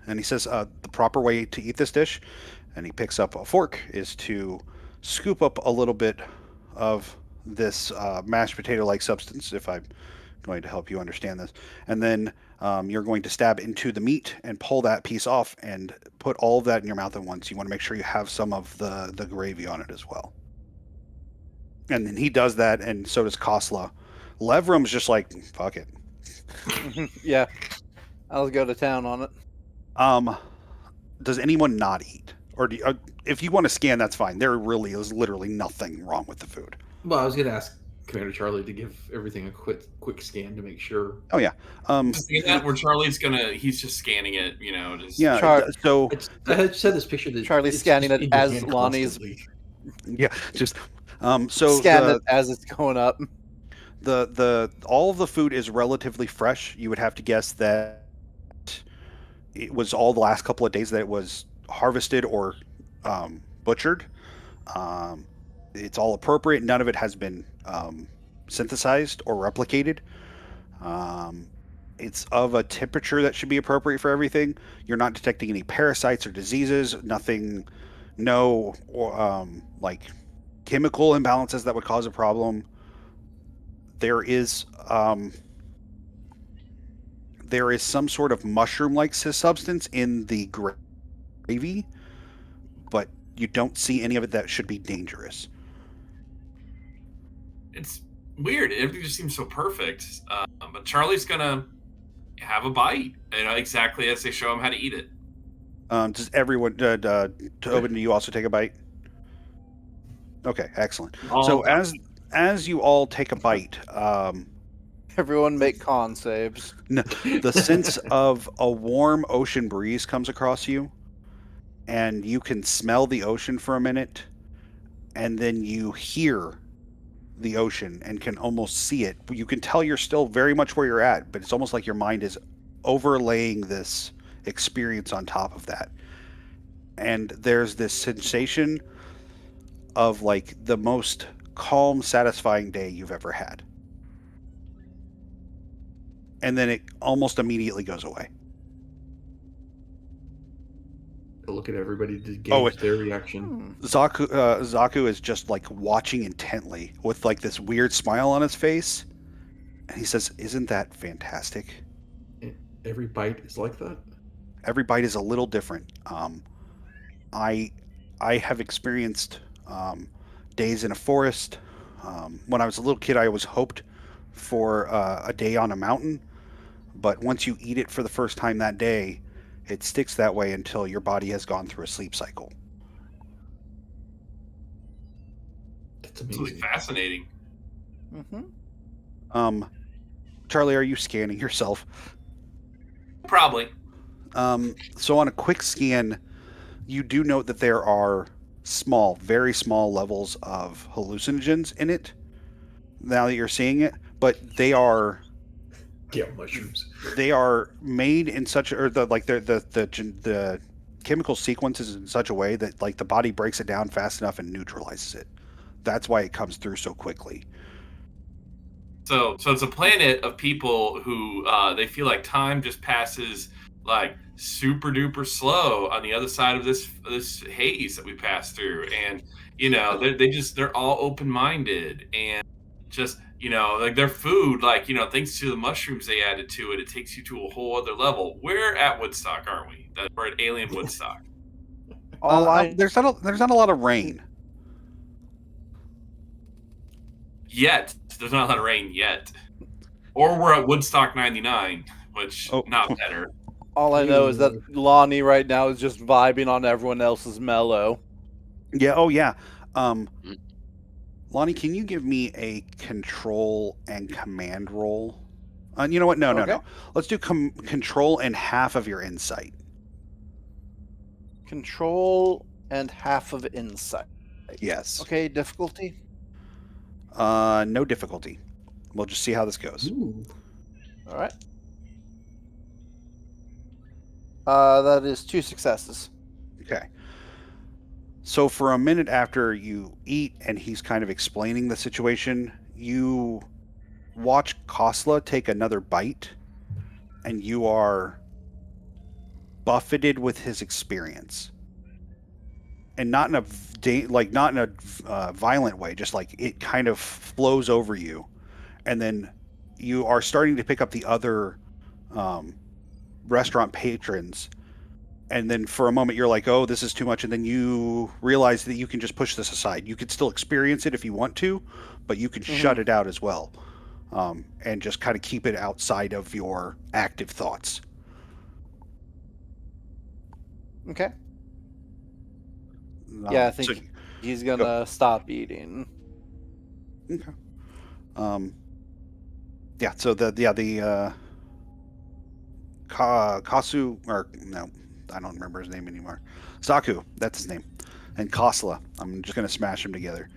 And he says the proper way to eat this dish, and he picks up a fork, is to scoop up a little bit of this mashed potato-like substance, if I'm going to help you understand this. And then you're going to stab into the meat and pull that piece off and put all of that in your mouth at once. You want to make sure you have some of the gravy on it as well. And then he does that, and so does Kosla. Levrum's just like, fuck it. Yeah, I'll go to town on it. Does anyone not eat? Or if you want to scan, that's fine. There really is literally nothing wrong with the food. Well, I was going to ask Commander Charlie to give everything a quick scan to make sure. Oh yeah. See that where he's just scanning it, just Yeah. So I had said this picture that Charlie's scanning it as Lonnie's. Constantly. Yeah, just so scan it as it's going up. The all of the food is relatively fresh. You would have to guess that it was all the last couple of days that it was harvested or butchered. It's all appropriate. None of it has been synthesized or replicated. It's of a temperature that should be appropriate for everything. You're not detecting any parasites or diseases. Nothing. No like chemical imbalances that would cause a problem. There is some sort of mushroom-like substance in the gravy, but you don't see any of it that should be dangerous. It's weird. Everything just seems so perfect. But Charlie's gonna have a bite, exactly as they show him how to eat it. Does everyone, Tobin, do you also take a bite? Okay, excellent. So as you all take a bite, Everyone make con saves. the sense of a warm ocean breeze comes across you, and you can smell the ocean for a minute, and then you hear the ocean and can almost see it. You can tell you're still very much where you're at, but it's almost like your mind is overlaying this experience on top of that. And there's this sensation of like the most calm, satisfying day you've ever had. And then it almost immediately goes away. I look at everybody to Oh, gauge their reaction. Zaku is just like watching intently with like this weird smile on his face. And he says, "Isn't that fantastic?" Every bite is like that? Every bite is a little different. I have experienced days in a forest. When I was a little kid, I always hoped for a day on a mountain. But once you eat it for the first time that day, it sticks that way until your body has gone through a sleep cycle. That's It's really amazing. fascinating. Charlie, are you scanning yourself? Probably. So on a quick scan, you do note that there are small, very small levels of hallucinogens in it. Now that you're seeing it, but they are Yeah, mushrooms. they are made in such or the chemical sequence is in such a way that like the body breaks it down fast enough and neutralizes it. That's why it comes through so quickly. So it's a planet of people who they feel like time just passes like super duper slow on the other side of this haze that we pass through, and they're all open minded and just like their food, like thanks to the mushrooms they added to it, it takes you to a whole other level. We're at Woodstock, aren't we? We're at Alien Woodstock. There's not a lot of rain. Yet there's not a lot of rain yet, or we're at Woodstock '99, which not better. All I know is that Lonnie right now is just vibing on everyone else's mellow. Yeah. Oh yeah. Lonnie, can you give me a control and command roll? You know what? No. Let's do control and half of your insight. Control and half of insight. Yes. Okay, difficulty? No difficulty. We'll just see how this goes. Ooh. All right. That is 2 successes. Okay. So for a minute after you eat and he's kind of explaining the situation, you watch Kosla take another bite and you are buffeted with his experience. And not in a violent way, just like it kind of flows over you. And then you are starting to pick up the other restaurant patrons, and then for a moment you're like, oh, this is too much, and then you realize that you can just push this aside. You could still experience it if you want to, but you can shut it out as well, and just kind of keep it outside of your active thoughts. Okay. Yeah, I think he's gonna stop eating. Okay. Yeah. So Kasu, or no, I don't remember his name anymore. Zaku, that's his name, and Kosla. I'm just gonna smash them together.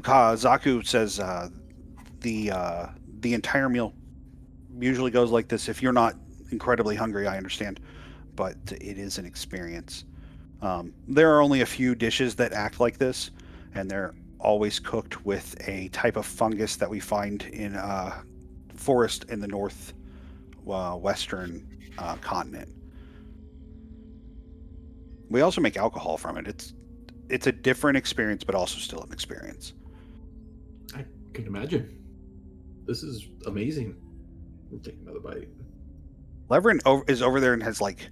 Zaku says the entire meal usually goes like this. If you're not incredibly hungry, I understand, but it is an experience. There are only a few dishes that act like this, and they're always cooked with a type of fungus that we find in forest in the western continent. We also make alcohol from it. It's a different experience, but also still an experience. I can imagine. This is amazing. We'll take another bite. Levrin is over there and has like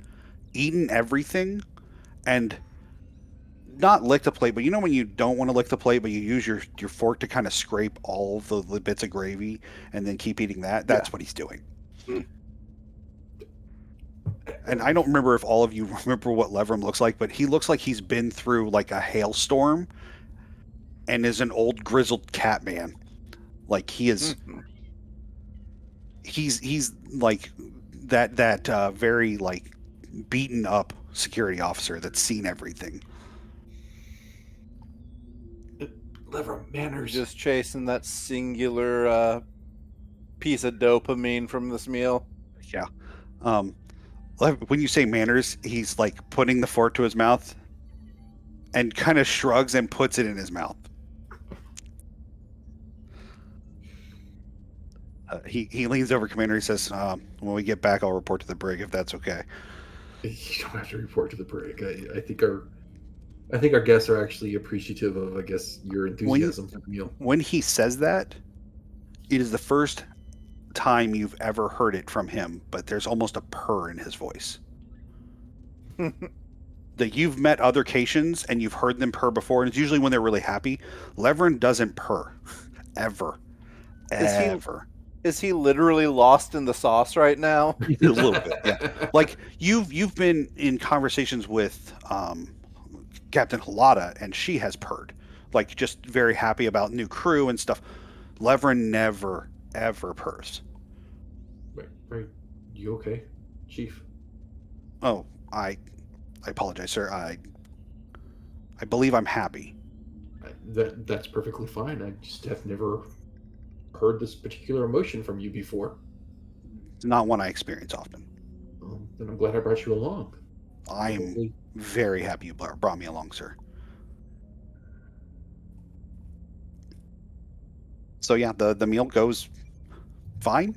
eaten everything and not licked the plate, but you know when you don't want to lick the plate, but you use your fork to kind of scrape all of the bits of gravy and then keep eating that? That's what he's doing. And I don't remember if all of you remember what Levrim looks like, but he looks like he's been through like a hailstorm and is an old grizzled cat man. Like he is, he's like that very like beaten up security officer that's seen everything. Levrim, manners. Just chasing that singular piece of dopamine from this meal. Yeah. When you say manners, he's like putting the fork to his mouth and kind of shrugs and puts it in his mouth. He leans over, Commander. He says, "When we get back, I'll report to the brig if that's okay." You don't have to report to the brig. I think our guests are actually appreciative of, I guess, your enthusiasm for the meal. When he says that, it is the first time you've ever heard it from him, but there's almost a purr in his voice. That you've met other Caitians and you've heard them purr before, and it's usually when they're really happy. Levrin doesn't purr. Ever. Ever. Is he literally lost in the sauce right now? A little bit, yeah. Like, you've been in conversations with Captain Halada, and she has purred. Like, just very happy about new crew and stuff. Levrin never, ever purrs. Right. You okay, Chief? Oh, I apologize, sir. I believe I'm happy. That's perfectly fine. I just have never heard this particular emotion from you before. It's not one I experience often. Then I'm glad I brought you along. I am Hopefully- very happy you brought me along, sir. So yeah, the meal goes fine.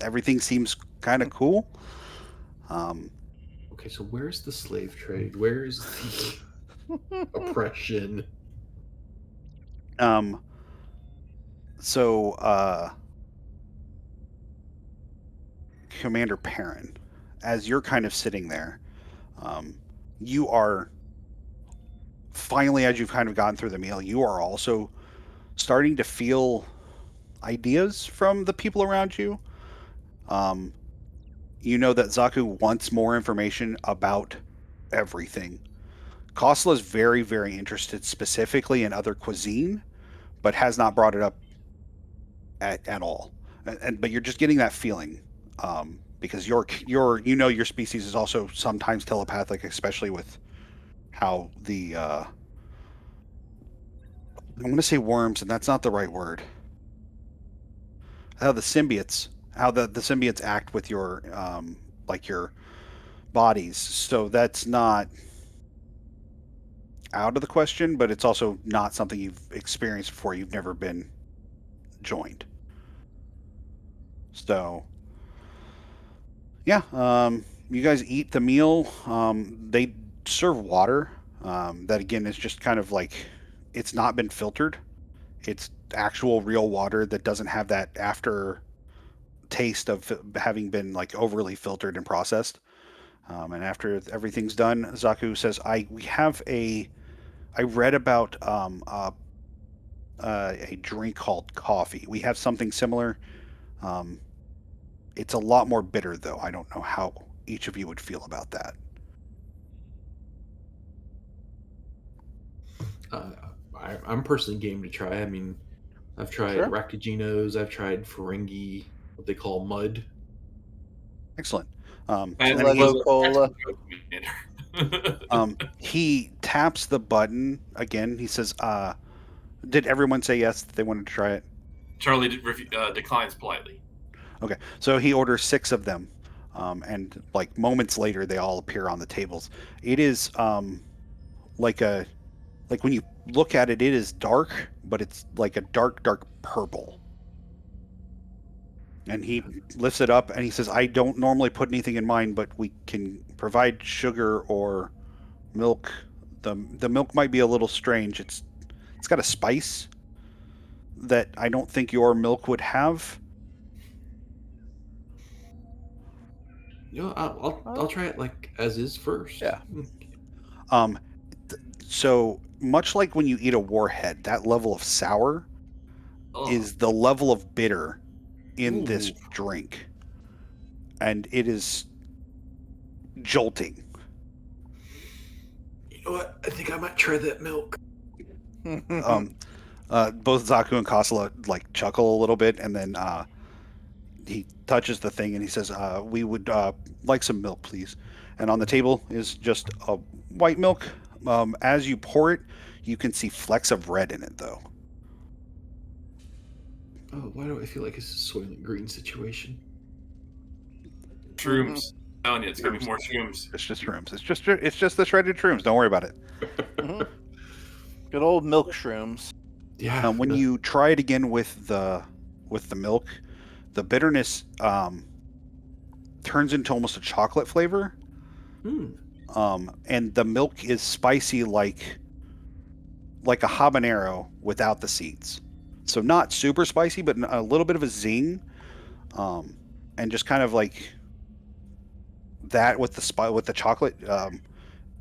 Everything seems kind of cool. Okay, so where's the slave trade? Where's the oppression? So Commander Perrin, as you're kind of sitting there, you are finally, as you've kind of gotten through the meal, you are also starting to feel ideas from the people around you. You know that Zaku wants more information about everything. Kosla is very, very interested specifically in other cuisine, but has not brought it up at all. But you're just getting that feeling, because your species is also sometimes telepathic, especially with how the I'm going to say worms, and that's not the right word. How the symbiotes act with your like your bodies. So that's not out of the question, but it's also not something you've experienced before. You've never been joined. So yeah, you guys eat the meal. They serve water. That again is just kind of like, it's not been filtered. It's actual real water that doesn't have that after taste of having been like overly filtered and processed. And after everything's done, Zaku says, I read about a drink called coffee. We have something similar. It's a lot more bitter, though. I don't know how each of you would feel about that. I'm personally game to try. I mean, I've tried Sure. Raktaginos, I've tried Ferengi, what they call mud. Excellent. And then Lego was a Cola. practical joke, he taps the button again. He says, did everyone say yes that they wanted to try it? Charlie declines politely. Okay, so he orders 6 of them, and like moments later, they all appear on the tables. It is like when you look at it, it is dark, but it's like a dark purple. And he lifts it up and he says, I don't normally put anything in mine, but we can provide sugar or milk. The milk might be a little strange. It's got a spice that I don't think your milk would have. You know, I'll try it like as is first. Yeah. So much like when you eat a warhead, that level of sour Oh, is the level of bitter in this Ooh. drink, and it is jolting. You know what? I think I might try that milk. Both Zaku and Kasala like chuckle a little bit, and then he touches the thing and he says, we would like some milk, please. And on the table is just a white milk. As you pour it, you can see flecks of red in it, though. Oh, why do I feel like it's a Soylent Green situation? shrooms. telling you, it's gonna be more shrooms. It's just shrooms. It's just the shredded shrooms. Don't worry about it. Mhm. Good old milk shrooms. Yeah. When you try it again with the milk, the bitterness turns into almost a chocolate flavor. Hmm. And the milk is spicy like a habanero without the seeds. So not super spicy, but a little bit of a zing, and just kind of like that with the chocolate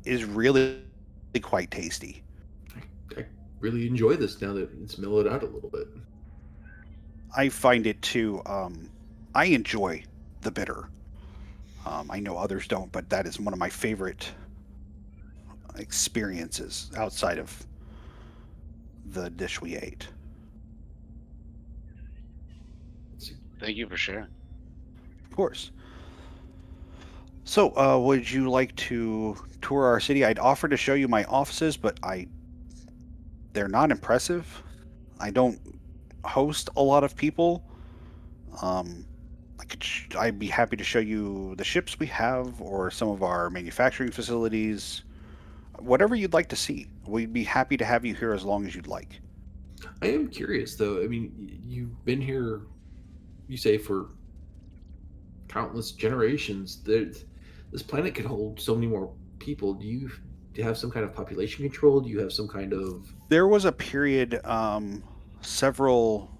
is really quite tasty. I really enjoy this now that it's mellowed out a little bit. I find it too. I enjoy the bitter. I know others don't, but that is one of my favorite experiences outside of the dish we ate. Thank you for sharing. Of course. So, would you like to tour our city? I'd offer to show you my offices, but they're not impressive. I don't host a lot of people. Um, I'd be happy to show you the ships we have or some of our manufacturing facilities. Whatever you'd like to see. We'd be happy to have you here as long as you'd like. I am curious, though. I mean, you've been here, you say, for countless generations. This planet could hold so many more people. Do you have some kind of population control? Do you have some kind of... There was a period several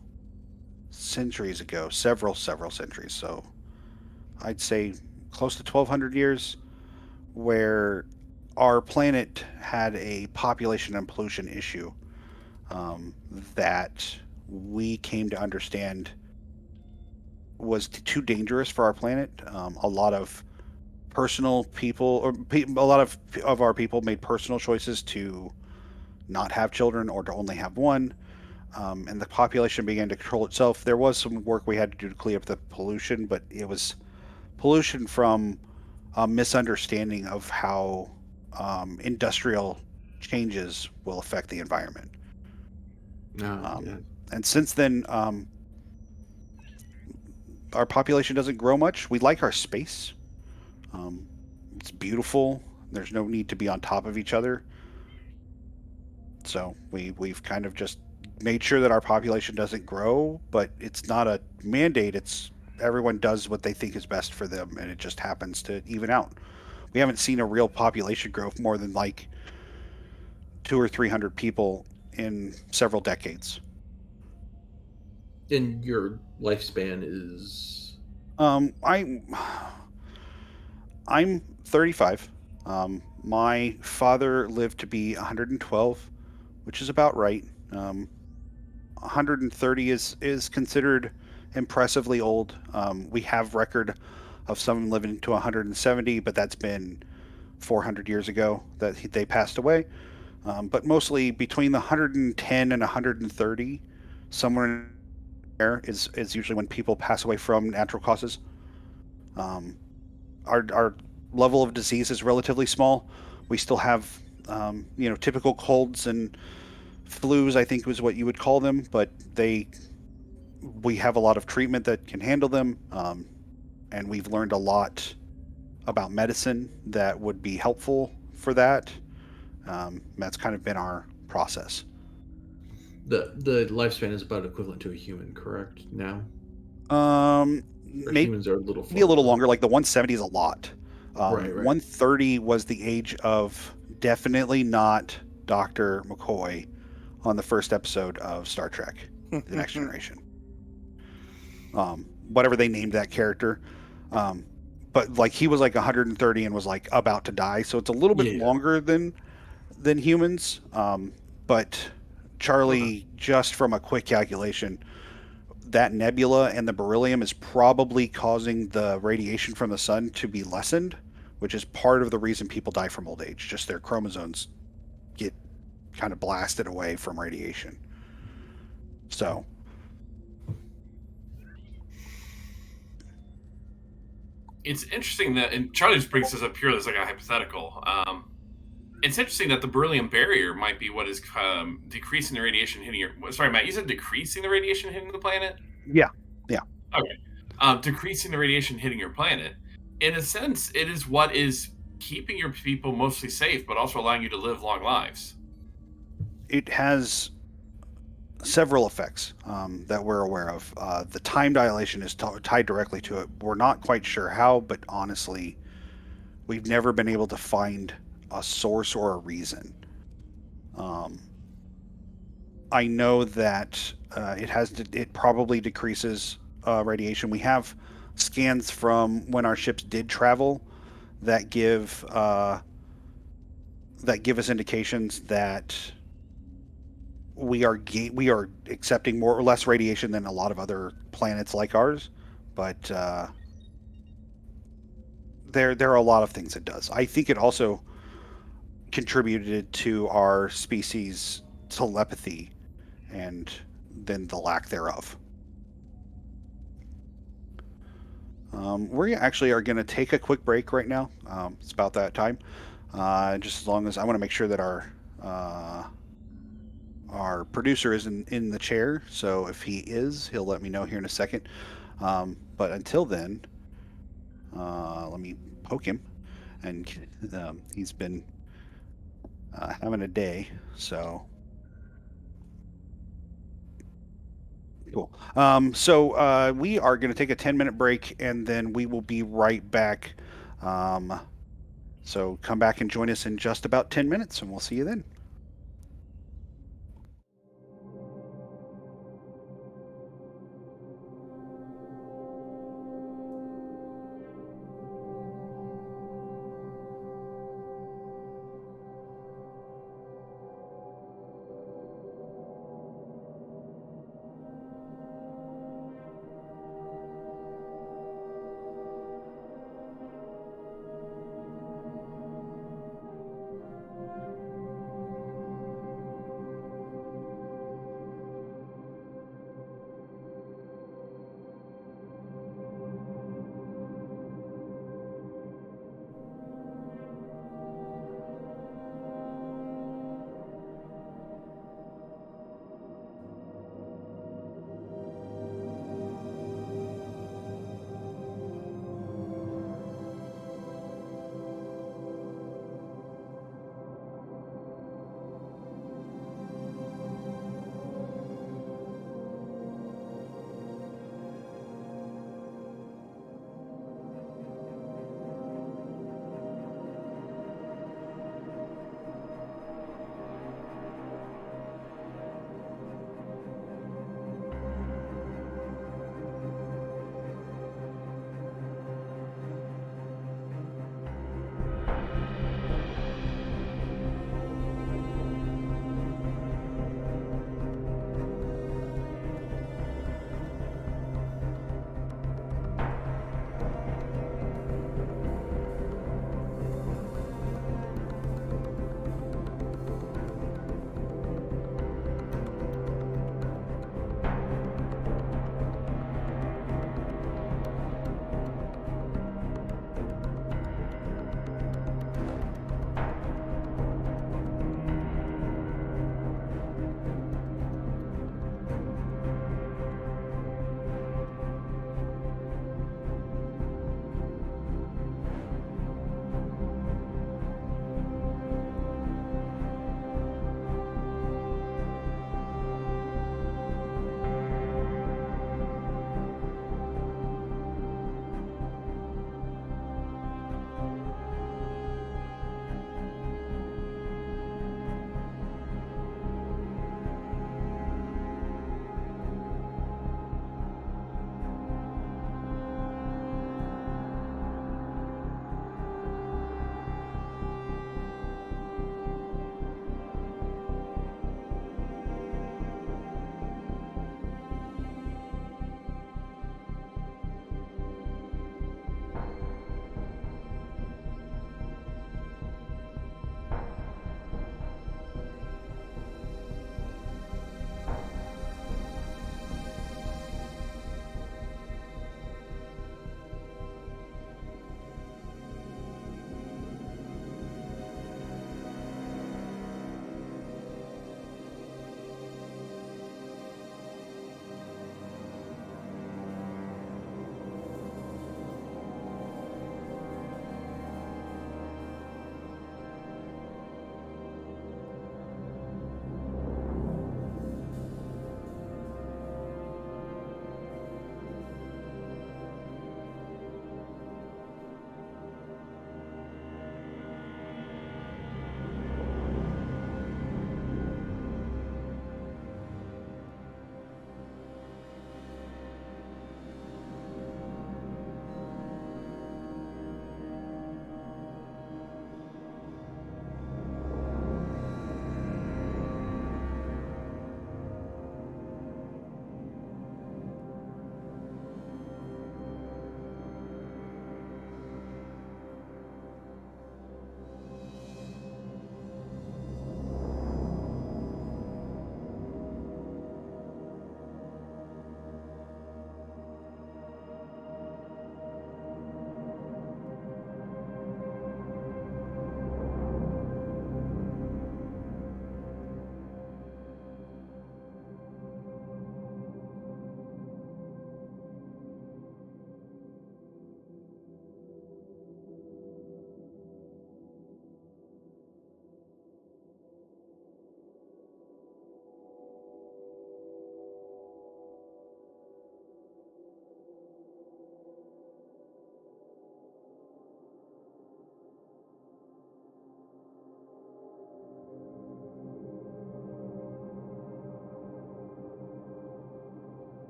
centuries ago, several centuries. So, I'd say close to 1200 years where our planet had a population and pollution issue that we came to understand was too dangerous for our planet. A lot of personal people, a lot of our people made personal choices to not have children or to only have one. And the population began to control itself. There was some work we had to do to clean up the pollution, but it was pollution from a misunderstanding of how industrial changes will affect the environment. No, yeah. And since then, our population doesn't grow much. We like our space. It's beautiful. There's no need to be on top of each other. So we've kind of just made sure that our population doesn't grow, but it's not a mandate. It's everyone does what they think is best for them, and it just happens to even out. We haven't seen a real population growth more than like 200 or 300 people in several decades. And your lifespan is... I'm 35. My father lived to be 112, which is about right. 130 is considered impressively old. We have record of someone living to 170, but that's been 400 years ago that they passed away. But mostly between the 110 and 130, somewhere in there is usually when people pass away from natural causes. Our level of disease is relatively small. We still have typical colds and flus, I think was what you would call them, but we have a lot of treatment that can handle them, and we've learned a lot about medicine that would be helpful for that. That's kind of been our process. The lifespan is about equivalent to a human, correct? Now? Maybe Humans are a little a little longer. Like the 170 is a lot. Right. 130 was the age of definitely not Dr. McCoy on the first episode of Star Trek, The Next Generation. Whatever they named that character. But like he was like 130 and was like about to die. So it's a little bit longer than humans. But Charlie, just from a quick calculation, that nebula and the beryllium is probably causing the radiation from the sun to be lessened, which is part of the reason people die from old age. Just their chromosomes get kind of blasted away from radiation. So it's interesting that, and Charlie just brings this up purely as like a hypothetical. It's interesting that the beryllium barrier might be what is decreasing the radiation hitting your. Sorry, Matt, you said decreasing the radiation hitting the planet? Yeah. Okay. Decreasing the radiation hitting your planet. in a sense, it is what is keeping your people mostly safe, but also allowing you to live long lives. It has several effects that we're aware of. The time dilation is tied directly to it. We're not quite sure how, but honestly, we've never been able to find a source or a reason. I know that it probably decreases radiation. We have scans from when our ships did travel that give us indications that we are accepting more or less radiation than a lot of other planets like ours, but there are a lot of things it does. I think it also contributed to our species telepathy and then the lack thereof. We actually are going to take a quick break right now. It's about that time. Just as long as I want to make sure that our producer is in the chair. So if he is, he'll let me know here in a second. But until then, let me poke him, and he's been having a day. So cool. So we are going to take a 10-minute break, and then we will be right back. So come back and join us in just about 10 minutes, and we'll see you then.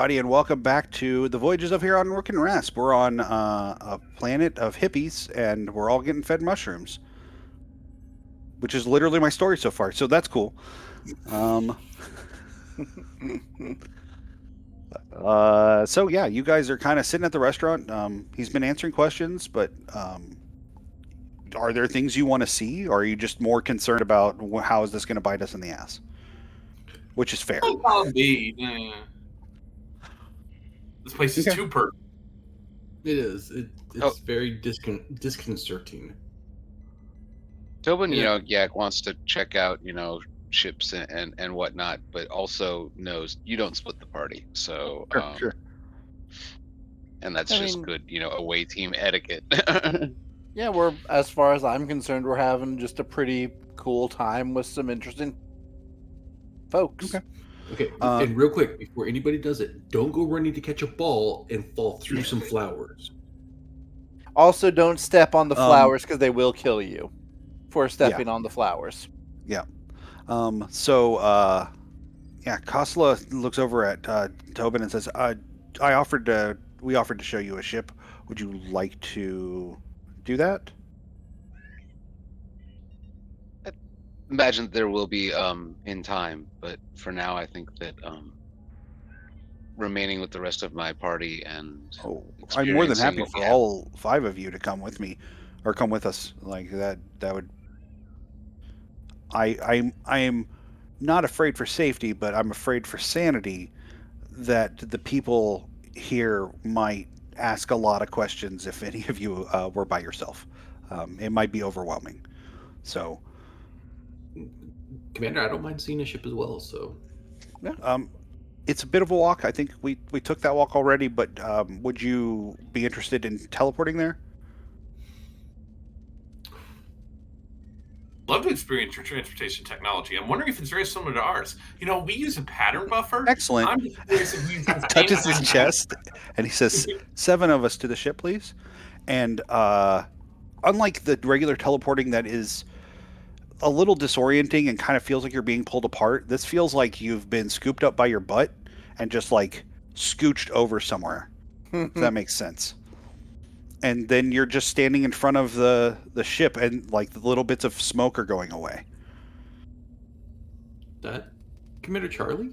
and welcome back to the Voyages of here on Rook and Rasp. We're on a planet of hippies, and we're all getting fed mushrooms, which is literally my story so far. So that's cool. So yeah, you guys are kind of sitting at the restaurant. He's been answering questions, but are there things you want to see, or are you just more concerned about how is this going to bite us in the ass? Which is fair. I'll be. This place is Okay. too perfect. It is. It's very disconcerting. Tobin, Yeah. wants to check out, ships and whatnot, but also knows you don't split the party. So, Sure. and that's I just mean- good, away team etiquette. Yeah, we're, as far as I'm concerned, we're having just a pretty cool time with some interesting folks. Okay. Okay, Uh, and real quick, before anybody does it, don't go running to catch a ball and fall through some flowers. Also, don't step on the flowers because they will kill you for stepping on the flowers. Yeah. Kosla looks over at Tobin and says, we offered to show you a ship. Would you like to do that? Imagine that there will be in time, but for now, I think that remaining with the rest of my party and Oh, I'm more than experiencing happy what for we have. all 5 of you to come with me, or come with us. Like that would. I am not afraid for safety, but I'm afraid for sanity that the people here might ask a lot of questions if any of you were by yourself. It might be overwhelming. So, Commander, I don't mind seeing a ship as well. So, it's a bit of a walk. I think we took that walk already, but would you be interested in teleporting there? Love to experience your transportation technology. I'm wondering if it's very similar to ours. We use a pattern buffer. Excellent. I'm just curious if we use the same Touches his pattern. chest, and he says, 7 of us to the ship, please. And unlike the regular teleporting that is a little disorienting and kind of feels like you're being pulled apart, this feels like you've been scooped up by your butt and just like scooched over somewhere. If that makes sense. And then you're just standing in front of the ship, and like the little bits of smoke are going away. that Commander Charlie,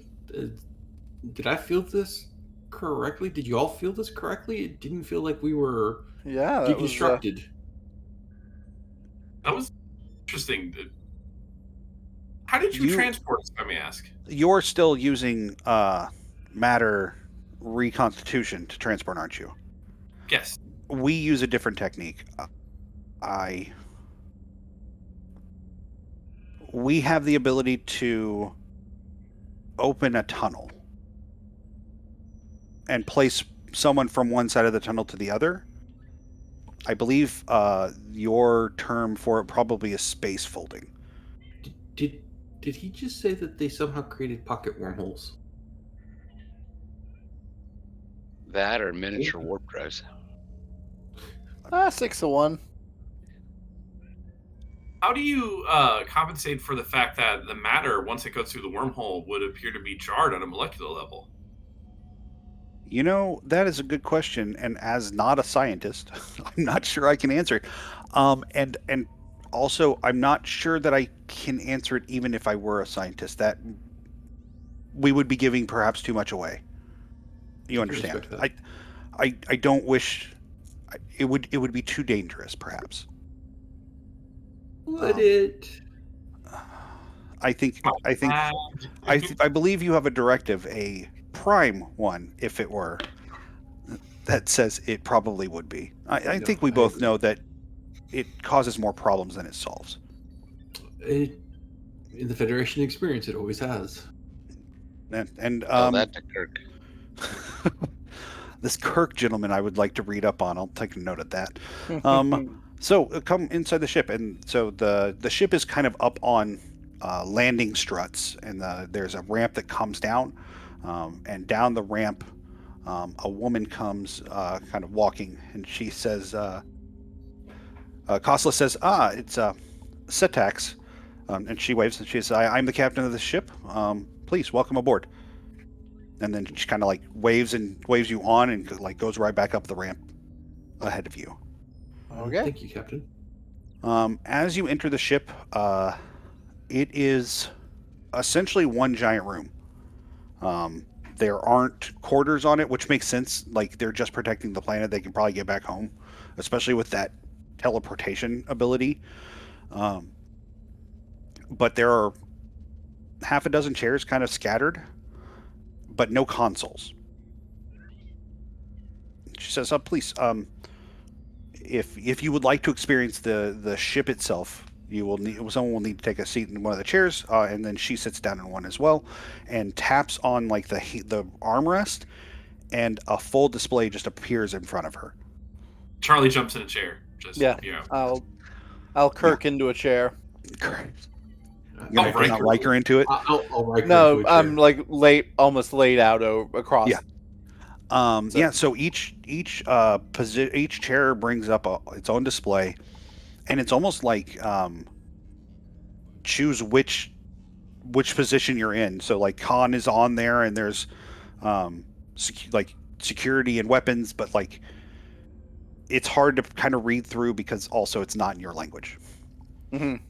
did I feel this correctly? Did you all feel this correctly? It didn't feel like we were Yeah, that was, deconstructed. That was interesting. How did you transport us, let me ask? You're still using matter reconstitution to transport, aren't you? Yes. We use a different technique. We have the ability to open a tunnel and place someone from one side of the tunnel to the other. I believe your term for it probably is space folding. Did he just say that they somehow created pocket wormholes? That or miniature warp drives. 6 of 1. How do you compensate for the fact that the matter, once it goes through the wormhole, would appear to be jarred on a molecular level? That is a good question, and as not a scientist, I'm not sure I can answer it. And also, I'm not sure that I can answer it even if I were a scientist. That we would be giving perhaps too much away. You understand? I don't wish. It would be too dangerous, perhaps. Would it? I believe you have a directive, a prime one, if it were, that says it probably would be. I think we both know that it causes more problems than it solves. In the Federation experience, it always has. And Tell that to Kirk. This Kirk gentleman I would like to read up on. I'll take a note of that. So come inside the ship, and so the ship is kind of up on landing struts, and there's a ramp that comes down, and down the ramp, a woman comes kind of walking, and she says, Kosla says, it's Setax, and she waves, and she says, I'm the captain of the ship. Please, welcome aboard. and then she kind of like waves you on, and like goes right back up the ramp ahead of you. Okay. Thank you, Captain. As you enter the ship, it is essentially one giant room. There aren't quarters on it, which makes sense. Like, they're just protecting the planet. They can probably get back home, especially with that teleportation ability. But there are half a dozen chairs kind of scattered, but no consoles. She says, please, if you would like to experience the ship itself, someone will need to take a seat in one of the chairs, and then she sits down in one as well, and taps on like the armrest, and a full display just appears in front of her. Charlie jumps in a chair. Just Yeah. you know. I'll Kirk into a chair. You're Oh, not Riker into it. I'll Riker No, into a chair. I'm like almost laid out across. Yeah. So each chair brings up its own display, and it's almost like choose which position you're in. So like Khan is on there, and there's security and weapons, but like it's hard to kind of read through because also it's not in your language. Mm-hmm.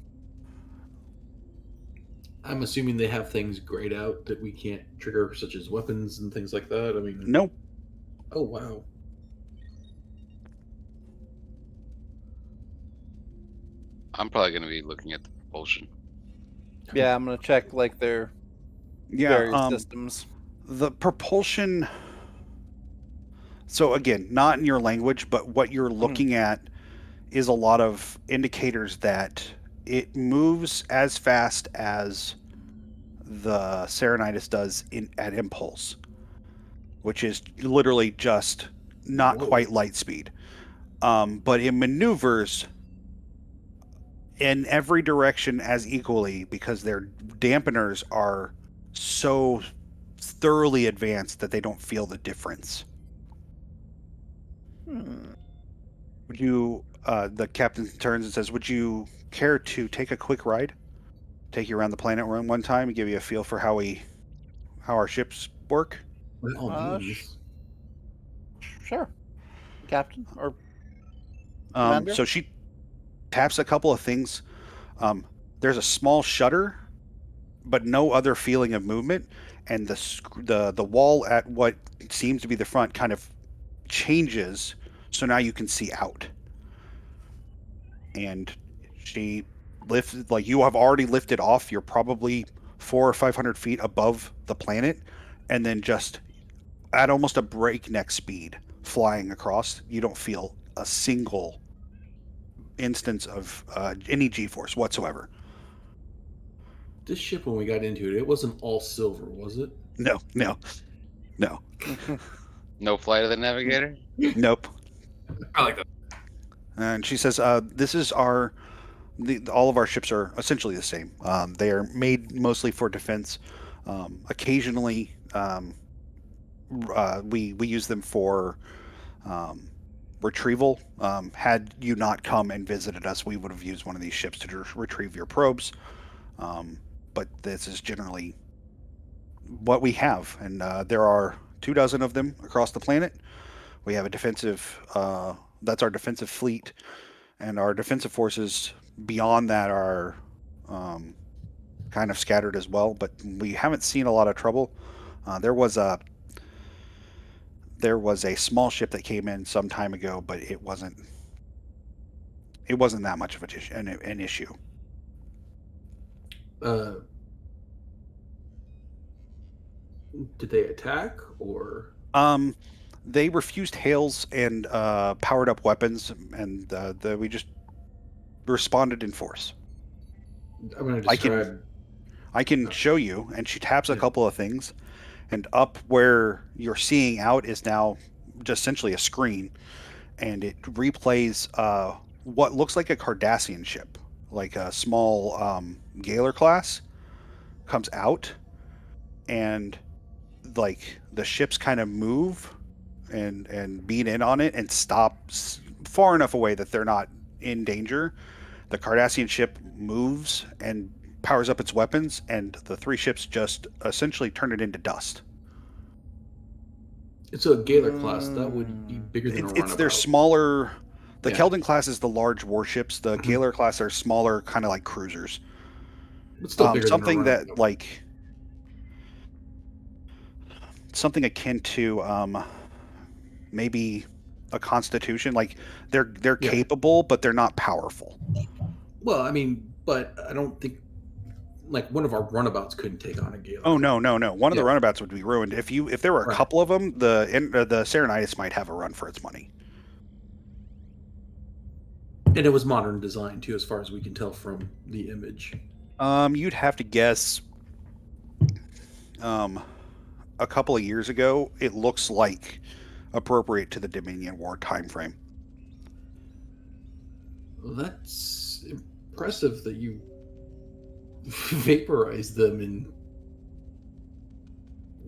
I'm assuming they have things grayed out that we can't trigger, such as weapons and things like that. I mean, No. Oh wow. I'm probably going to be looking at the propulsion. Yeah, I'm gonna check like their various systems. The propulsion. So again, not in your language, but what you're looking at is a lot of indicators that it moves as fast as the Serenitis does at impulse, which is literally just not quite light speed. But it maneuvers in every direction as equally because their dampeners are so thoroughly advanced that they don't feel the difference. Would you, the captain turns and says, would you care to take a quick ride? Take you around the planet one time and give you a feel for how our ships work? By all means. Sure, Captain or Commander? So she taps a couple of things. There's a small shutter, but no other feeling of movement, and the wall at what seems to be the front kind of changes, so now you can see out. And she lifts, like, you have already lifted off. You're probably 400 or 500 feet above the planet, and then just at almost a breakneck speed flying across. You don't feel a single instance of any G-force whatsoever. This ship, when we got into it, it wasn't all silver, was it? No. No flight of the navigator? Nope. I like that. And she says, this is all of our ships are essentially the same. They are made mostly for defense. Occasionally, we use them for retrieval. Had you not come and visited us, we would have used one of these ships to retrieve your probes. But this is generally what we have, and there are 24 of them across the planet. We have a defensive. That's our defensive fleet, and our defensive forces beyond that are kind of scattered as well. But we haven't seen a lot of trouble. There was a small ship that came in some time ago, but it wasn't that much of an issue. Did they attack or? They refused hails and powered up weapons, and we just responded in force. I'm going to describe. I can show you, and she taps a couple of things, and up where you're seeing out is now just essentially a screen, and it replays what looks like a Cardassian ship, like a small Galer class, comes out, and like the ships kind of move and beat in on it and stop far enough away that they're not in danger. The Cardassian ship moves and powers up its weapons, and the three ships just essentially turn it into dust. So a Galar class, that would be bigger than a It's their runabout. smaller. The Yeah. Keldon class is the large warships. The Mhm. Galar class are smaller, kind of like cruisers. But still bigger Something than a that runabout. something akin to maybe a Constitution. Like they're Yeah. capable, but they're not powerful. Well, I mean, but I don't think like one of our runabouts couldn't take on a Galar. Oh no. One of the Yeah. runabouts would be ruined if there were a Right. couple of them. The Serenitis might have a run for its money. And it was modern design too, as far as we can tell from the image. You'd have to guess. A couple of years ago, it looks like appropriate to the Dominion War time frame. Well, that's impressive that you vaporized them in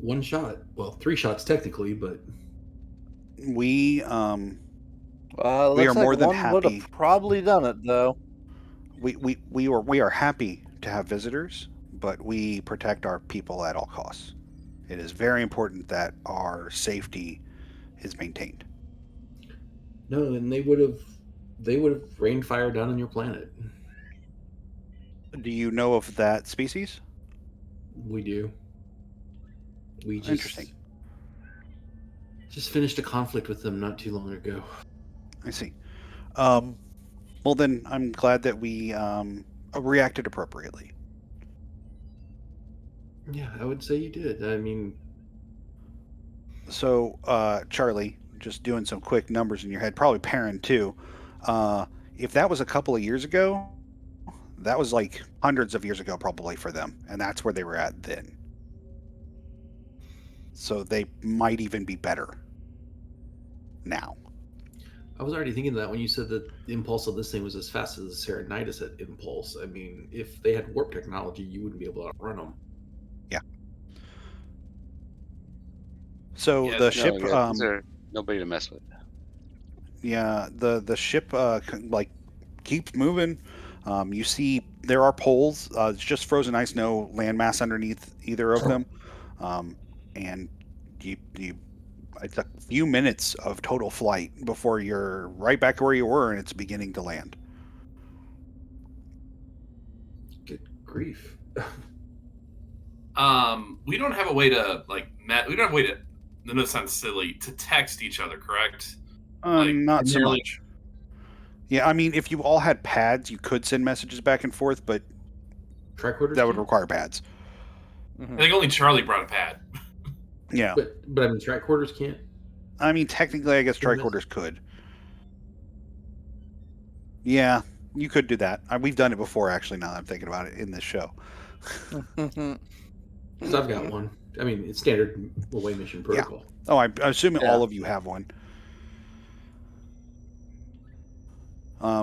one shot. Well, 3 shots technically, but We Looks are more like than one would happy. have probably done it, though. we are happy to have visitors, but we protect our people at all costs. It is very important that our safety is maintained. no, and they would have rained fire down on your planet. Do you know of that species? We do. We just Interesting. just finished a conflict with them not too long ago. I see. Well, then I'm glad that we reacted appropriately. Yeah, I would say you did. I mean, So, Charlie, just doing some quick numbers in your head, probably Perrin too. If that was a couple of years ago, that was like hundreds of years ago, probably for them, and that's where they were at then. So they might even be better now. I was already thinking that when you said that the impulse of this thing was as fast as the Serenitis at impulse. I mean, if they had warp technology, you wouldn't be able to outrun them. Yeah. So Yeah, the no, ship, these are nobody to mess with. yeah, the ship like keeps moving. You see there are poles. It's just frozen ice, no landmass underneath either of them, and you it's a few minutes of total flight before you're right back where you were and it's beginning to land. Good grief. We don't have a way to we don't have a way to. No, it sounds silly to text each other, correct? Like, Not so nearly- much. Yeah, I mean, if you all had pads, you could send messages back and forth, but Tricorders that would can? require pads. I think only Charlie brought a pad. Yeah, But I mean, tricorders can't. I mean, technically, I guess Send tricorders could. Yeah, you could do that. We've done it before, actually. Now that I'm thinking about it in this show. Because I've got one. I mean, it's standard away mission protocol. Oh, I assume Yeah. all of you have one.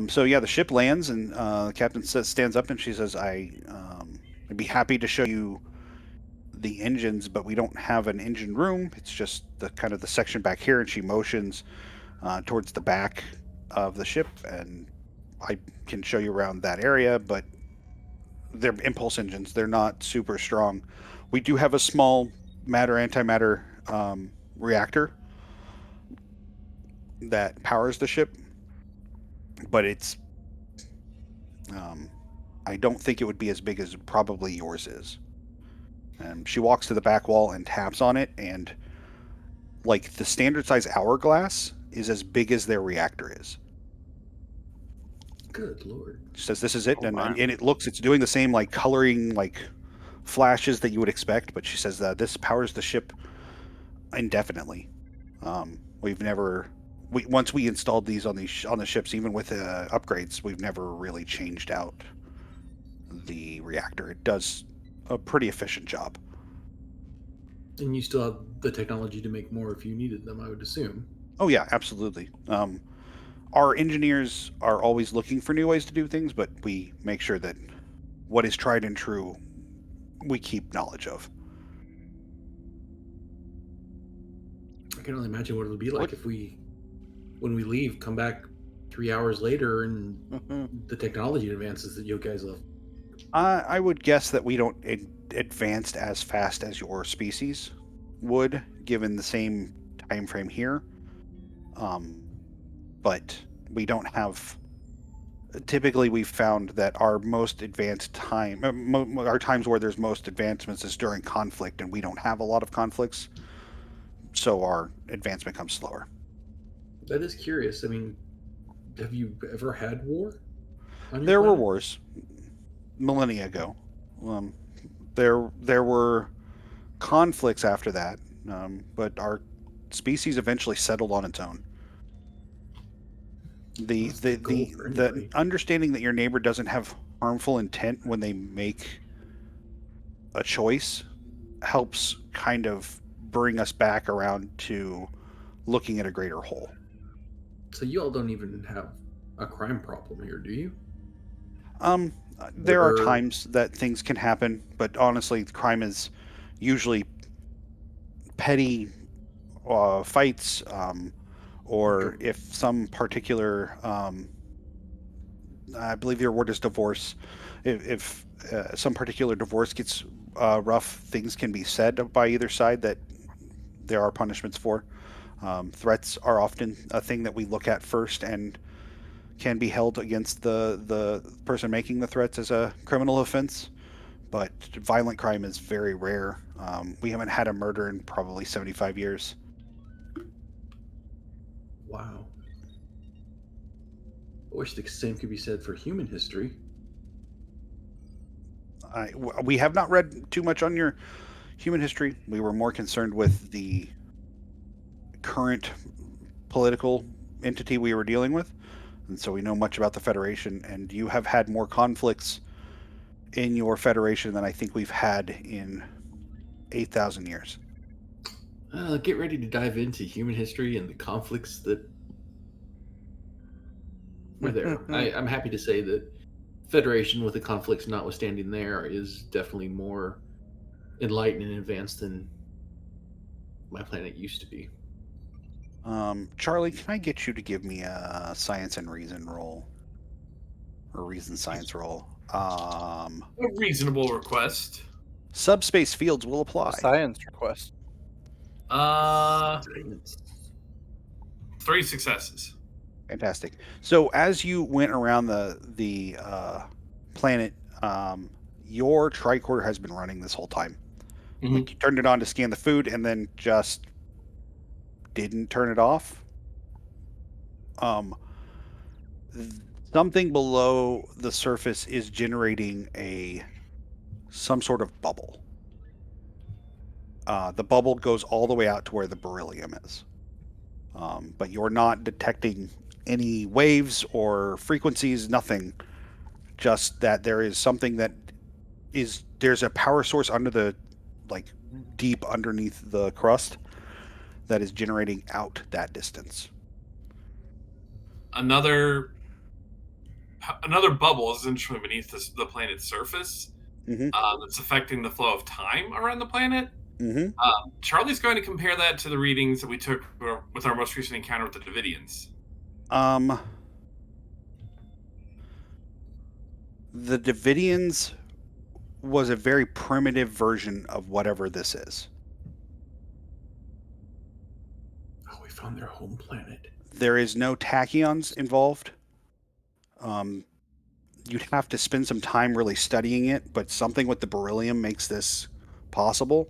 So yeah, the ship lands, and the captain stands up, and she says, "I'd be happy to show you the engines, but we don't have an engine room. It's just the kind of the section back here." And she motions towards the back of the ship, and I can show you around that area, but they're impulse engines. They're not super strong. We do have a small antimatter reactor that powers the ship, but it's I don't think it would be as big as probably yours is. And she walks to the back wall and taps on it, and like the standard size hourglass is as big as their reactor is. Good lord. She says, "This is it," Oh, wow. and it's doing the same like coloring like flashes that you would expect. But she says that this powers the ship indefinitely. Once we installed these on the ships, even with upgrades, we've never really changed out the reactor. It does a pretty efficient job. And you still have the technology to make more if you needed them, I would assume. Oh yeah, absolutely. Our engineers are always looking for new ways to do things, but we make sure that what is tried and true, we keep knowledge of. I can only imagine what it'll be like What- if we, when we leave, come back 3 hours later and the technology advances that you guys have. I would guess that we don't advance as fast as your species would, given the same time frame here. But we don't have. Typically, we've found that our most advanced time, our times where there's most advancements, is during conflict, and we don't have a lot of conflicts, so our advancement comes slower. That is curious. I mean, have you ever had war on your There were planet? wars millennia ago. There were conflicts after that, but our species eventually settled on its own. The That's the the goal the for the anybody. understanding that your neighbor doesn't have harmful intent when they make a choice helps kind of bring us back around to looking at a greater whole. So you all don't even have a crime problem here, do you? Um, there are Murder. times that things can happen, but honestly, crime is usually petty fights, or Okay. if some particular, I believe your word is divorce. If some particular divorce gets rough, things can be said by either side that there are punishments for. Threats are often a thing that we look at first and can be held against the person making the threats as a criminal offense. But violent crime is very rare. We haven't had a murder in probably 75 years. Wow. I wish the same could be said for human history. We have not read too much on your human history. We were more concerned with the current political entity we were dealing with, and so we know much about the Federation. And you have had more conflicts in your Federation than I think we've had in 8,000 years. Get ready to dive into human history and the conflicts that were there. I'm happy to say that Federation, with the conflicts notwithstanding there, is definitely more enlightened and advanced than my planet used to be. Charlie, can I get you to give me a science and reason roll? Or reason science roll? A reasonable request. Subspace fields will A apply. science request. 3 successes. Fantastic. So as you went around the planet, your tricorder has been running this whole time. Like you turned it on to scan the food, and then just didn't turn it off. Something below the surface is generating some sort of bubble. The bubble goes all the way out to where the beryllium is, but you're not detecting any waves or frequencies. Nothing. Just that there is something that there's a power source under the like deep underneath the crust that is generating out that distance. Another bubble is essentially beneath the planet's surface. Mm-hmm. That's affecting the flow of time around the planet. Mm-hmm. Charlie's going to compare that to the readings that we took with our most recent encounter with the Davidians. The Davidians was a very primitive version of whatever this is. Oh, we found their home planet. There is no tachyons involved. You'd have to spend some time really studying it, but something with the beryllium makes this possible,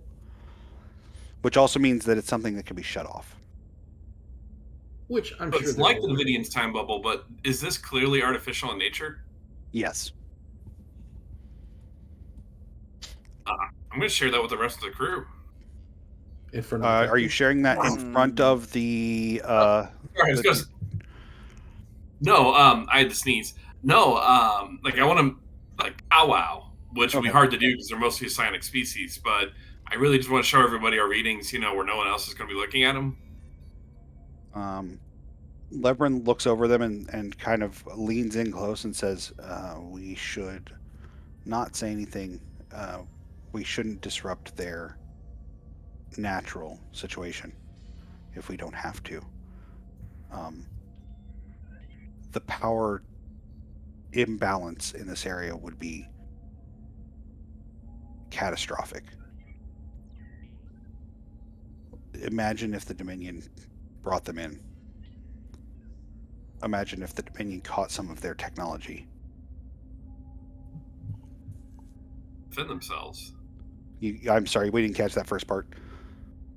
which also means that it's something that can be shut off. Which I'm So sure it's they're like the aware of. Davidians' time bubble, but is this clearly artificial in nature? Yes. I'm going to share that with the rest of the crew. In front of the Are you sharing that in front of the? No, I had to sneeze. No, like I want to like powwow, which would be Okay. hard to do because they're mostly psionic species. But I really just want to show everybody our readings, where no one else is going to be looking at them. Levrin looks over them and kind of leans in close and says, "We should not say anything. We shouldn't disrupt their natural situation if we don't have to. The power imbalance in this area would be catastrophic. imagine if the Dominion brought them in. Imagine if the Dominion caught some of their technology. Defend themselves. I'm sorry, we didn't catch that first part.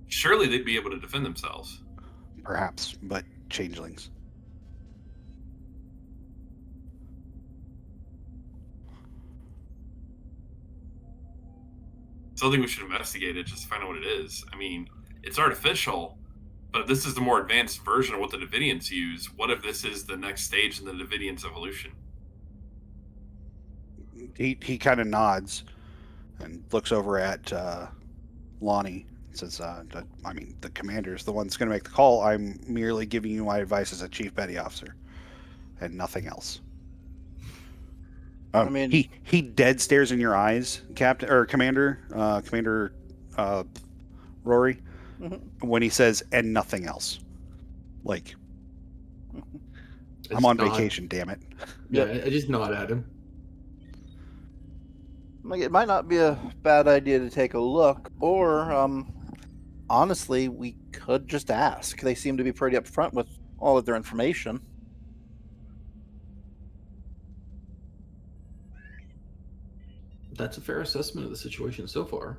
Surely they'd be able to defend themselves. Perhaps, but changelings. Something we should investigate it just to find out what it is. I mean, it's artificial, but if this is the more advanced version of what the Davidians use, what if this is the next stage in the Davidians' evolution? He kind of nods and looks over at Lonnie and says, I mean, the commander's the one that's going to make the call. I'm merely giving you my advice as a chief petty officer and nothing else. I mean- he dead stares in your eyes, Captain or Commander Rory, when he says and nothing else. Like, I I'm on just nod. vacation, damn it. Yeah, I just nod at him. Like, it might not be a bad idea to take a look, or honestly, we could just ask. They seem to be pretty upfront with all of their information. That's a fair assessment of the situation so far.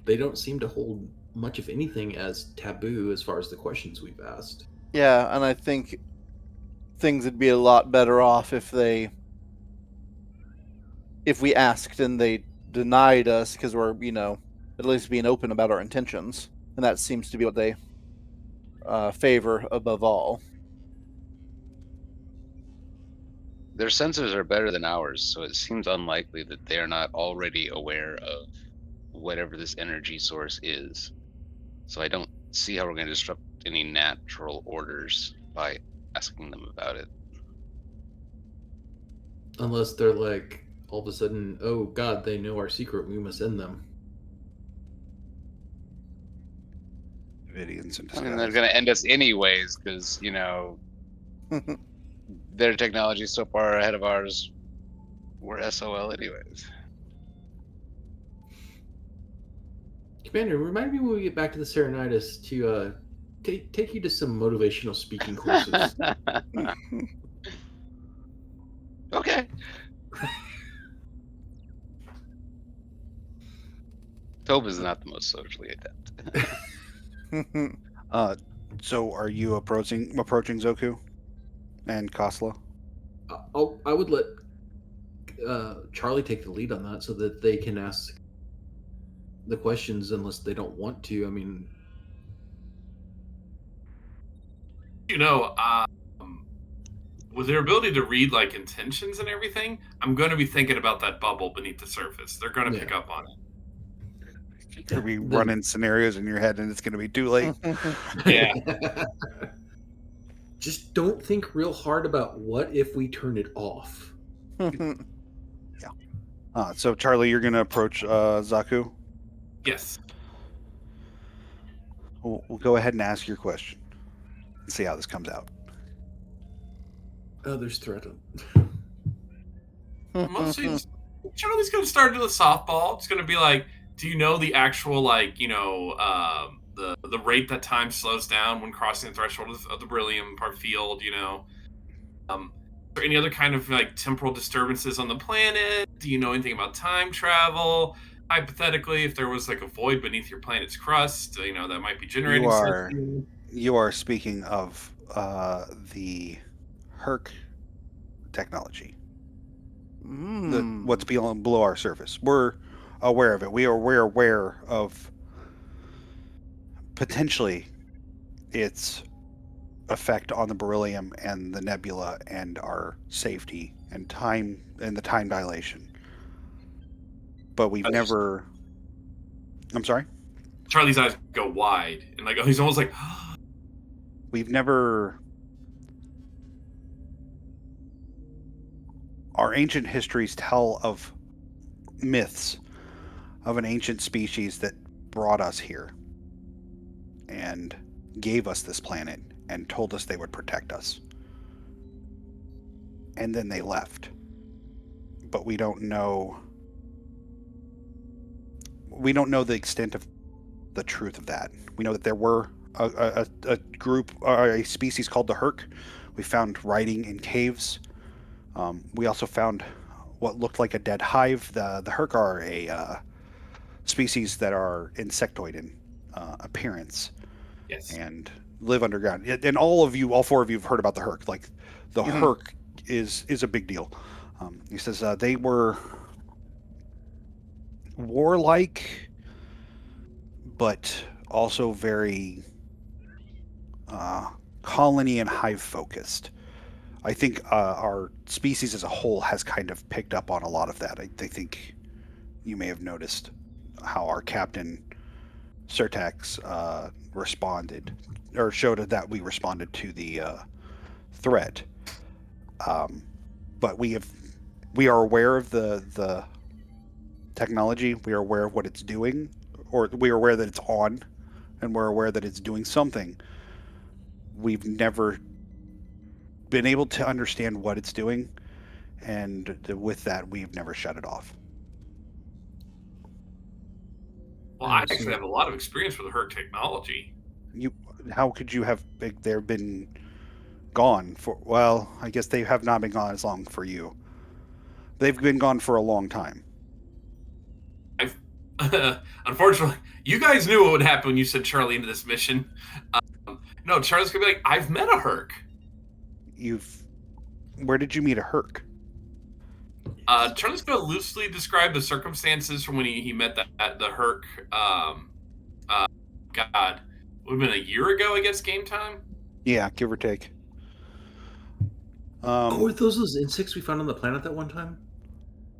They don't seem to hold much of anything as taboo as far as the questions we've asked. Yeah, and I think things would be a lot better off if we asked and they denied us, because we're, at least being open about our intentions. And that seems to be what they favor above all. Their sensors are better than ours, so it seems unlikely that they are not already aware of whatever this energy source is. So I don't see how we're going to disrupt any natural orders by asking them about it. Unless they're like, all of a sudden, oh god, they know our secret, we must end them. Davidians in I mean, they're disguise. going to end us anyways, because, their technology is so far ahead of ours. We're SOL anyways. Commander, remind me when we get back to the Serenitis to take you to some motivational speaking courses. Okay. Tob is not the most socially adept. So are you approaching Zoku and Kosla? I would let Charlie take the lead on that so that they can ask the questions unless they don't want to. I mean, With their ability to read like intentions and everything, I'm going to be thinking about that bubble beneath the surface. They're going to pick up on it. You're be running scenarios in your head and it's going to be too late. Yeah. Just don't think real hard about what if we turn it off. So Charlie, you're going to approach Zaku? Yes. We'll go ahead and ask your question and see how this comes out. Oh, there's threat. Mostly, Charlie's going to start to the softball. It's going to be like, do you know the actual, the rate that time slows down when crossing the threshold of the beryllium field, Is there any other kind of, temporal disturbances on the planet? Do you know anything about time travel? Hypothetically, if there was, a void beneath your planet's crust, that might be generating something. You are speaking of the Herc technology. What's below our surface. We're aware of it. We're aware of potentially its effect on the beryllium and the nebula and our safety and time and the time dilation. But we've never. I'm sorry? Charlie's eyes go wide, and he's almost like, we've never. Our ancient histories tell of myths of an ancient species that brought us here and gave us this planet and told us they would protect us. And then they left. But we don't know the extent of the truth of that. We know that there were a group, or a species called the Herc. We found writing in caves. We also found what looked like a dead hive. The Herc are a species that are insectoid in appearance Yes. and live underground. And all four of you have heard about the Herc. Like the Mhm. Herc is a big deal. He says they were warlike, but also very colony and hive focused. I think our species as a whole has kind of picked up on a lot of that. I think you may have noticed how our captain Surtax responded, or showed that we responded to the threat. Um, but we are aware of the technology. We are aware of what it's doing, or we are aware that it's on, and we're aware that it's doing something. We've never been able to understand what it's doing, and with that, we've never shut it off. Well, I I understand. actually have a lot of experience with Herc technology. You, how could you have? They've been gone for. Well, I guess they have not been gone as long for you. They've been gone for a long time. I've unfortunately, you guys knew what would happen when you sent Charlie into this mission. No, Charlie's gonna be like, I've met a Herc. Where did you meet a Herc? Charlie's gonna loosely describe the circumstances from when he met the Herc. God, would have been a year ago, I guess. Game time. Yeah, give or take. Were those insects we found on the planet that one time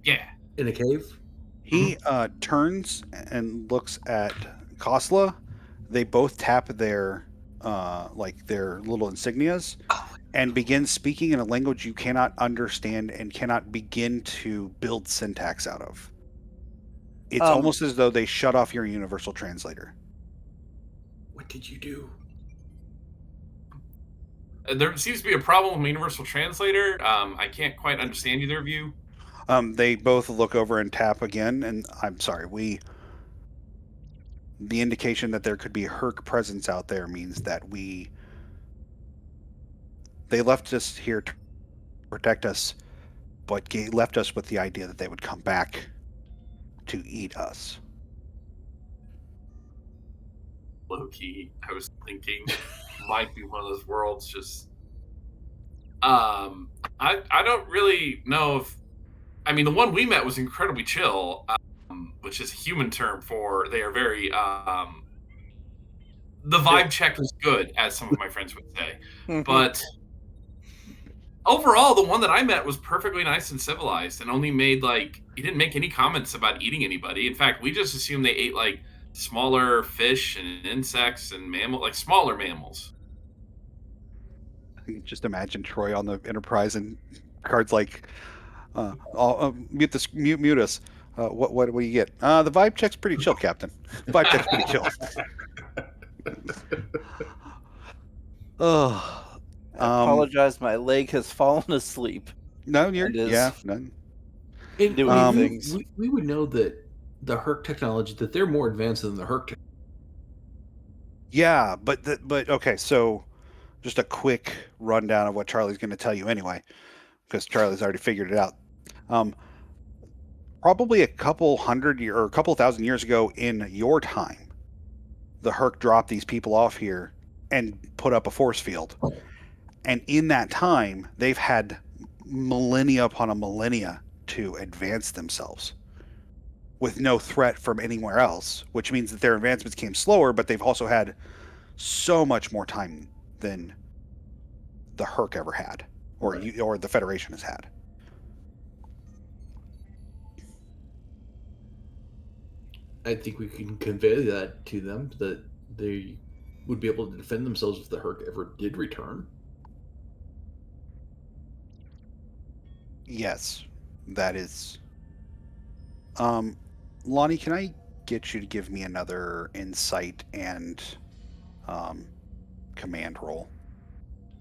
Yeah. in a cave? He turns and looks at Kosla. They both tap their their little insignias and begin speaking in a language you cannot understand and cannot begin to build syntax out of. It's almost as though they shut off your universal translator. What did you do? There seems to be a problem with my universal translator. I can't quite understand either of you. They both look over and tap again, and I'm sorry, the indication that there could be a Herc presence out there means that they left us here to protect us, but left us with the idea that they would come back to eat us. Low key, I was thinking might be one of those worlds. Just, I don't really know if. I mean, the one we met was incredibly chill, which is a human term for they are very. The vibe check was good, as some of my friends would say, but overall, the one that I met was perfectly nice and civilized, and only made he didn't make any comments about eating anybody. In fact, we just assumed they ate smaller fish and insects and smaller mammals. You can just imagine Troy on the Enterprise and cards like, mute us. What do you get? The vibe check's pretty chill, Captain. Vibe check's pretty chill. Oh, I apologize. My leg has fallen asleep. No, And doing things. We would know that the Herc technology, that they're more advanced than the Herc technology. Yeah, but okay, so just a quick rundown of what Charlie's going to tell you anyway, because Charlie's already figured it out. Probably a couple thousand years ago in your time, the Herc dropped these people off here and put up a force field. And in that time, they've had millennia upon a millennia to advance themselves with no threat from anywhere else, which means that their advancements came slower, but they've also had so much more time than the Herc ever had, or the Federation has had. I think we can convey that to them, that they would be able to defend themselves if the Herc ever did return. Yes, that is. Lonnie, can I get you to give me another insight and command roll?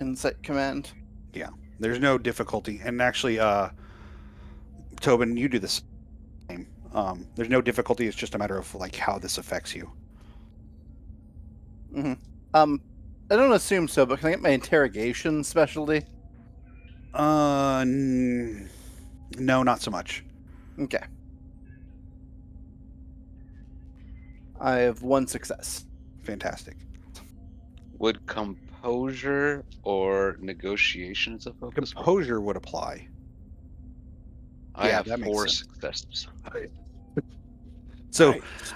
Insight command. Yeah, there's no difficulty, and actually, Tobin, you do the same. There's no difficulty. It's just a matter of how this affects you. I don't assume so, but can I get my interrogation specialty? No, not so much. Okay. I have 1 success. Fantastic. Would composure or negotiations a focus? Composure would apply. I Yeah, have that makes 4 sense. successes. So,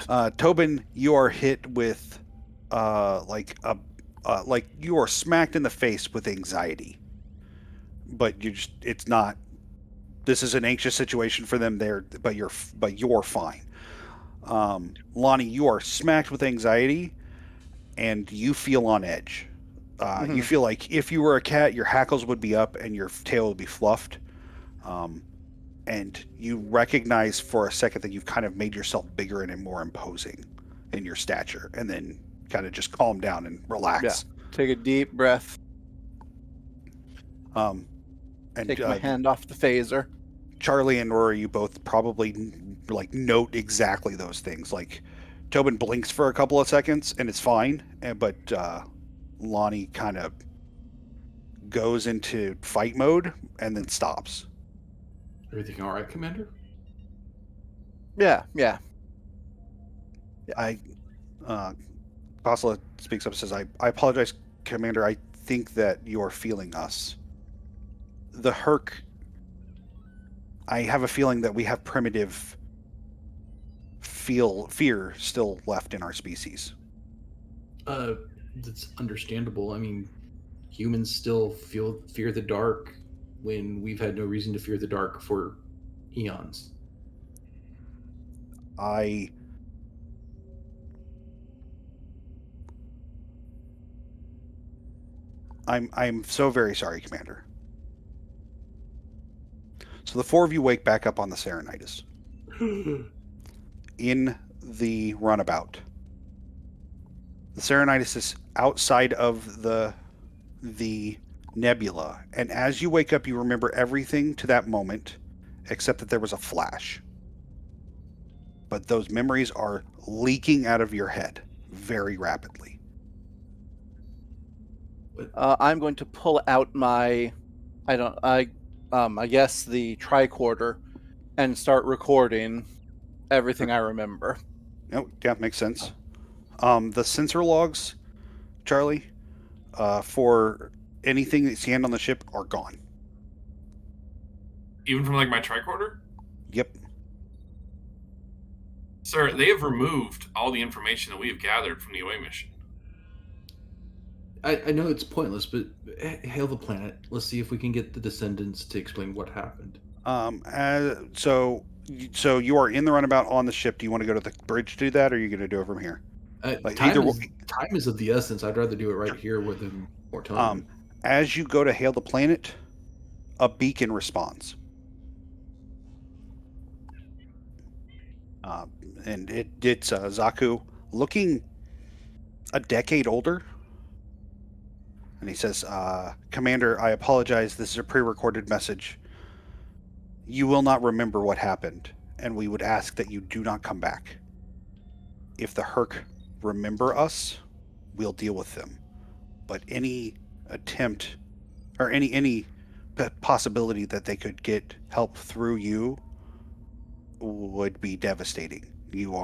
Nice. Tobin, you are hit with, like you are smacked in the face with anxiety. But it's not. This is an anxious situation for them there, but you're fine. Lonnie, you are smacked with anxiety, and you feel on edge. You feel like if you were a cat, your hackles would be up and your tail would be fluffed. And you recognize for a second that you've kind of made yourself bigger and more imposing in your stature, and then kind of just calm down and relax. Take a deep breath. And Take my hand off the phaser. Charlie and Rory, you both probably like note exactly those things. Like Tobin blinks for a couple of seconds and it's fine, but Lonnie kind of goes into fight mode and then stops. Everything all right, Commander? Yeah. Basila speaks up and says, I apologize, Commander. I think that you're feeling us. The Herc, I have a feeling that we have primitive fear still left in our species. That's understandable. I mean, humans still fear the dark when we've had no reason to fear the dark for eons. I'm so very sorry, Commander. So the 4 of you wake back up on the Serenitis. In the runabout. The Serenitis is outside of the nebula, and as you wake up, you remember everything to that moment, except that there was a flash. But those memories are leaking out of your head very rapidly. I'm going to pull out my, I guess the tricorder, and start recording everything I remember. Oh, yeah, makes sense. The sensor logs, Charlie, for anything that's scanned on the ship are gone. Even from like my tricorder? Yep. Sir, they have removed all the information that we have gathered from the away mission. I know it's pointless, but hail the planet. Let's see if we can get the descendants to explain what happened. So you are in the runabout on the ship. Do you want to go to the bridge to do that, or are you going to do it from here? Time is of the essence. I'd rather do it right here with more time. As you go to hail the planet, a beacon responds. And it's Zaku looking a decade older. And he says, Commander, I apologize. This is a pre-recorded message. You will not remember what happened, and we would ask that you do not come back. If the Herc remember us, we'll deal with them. But any attempt or any possibility that they could get help through you would be devastating. You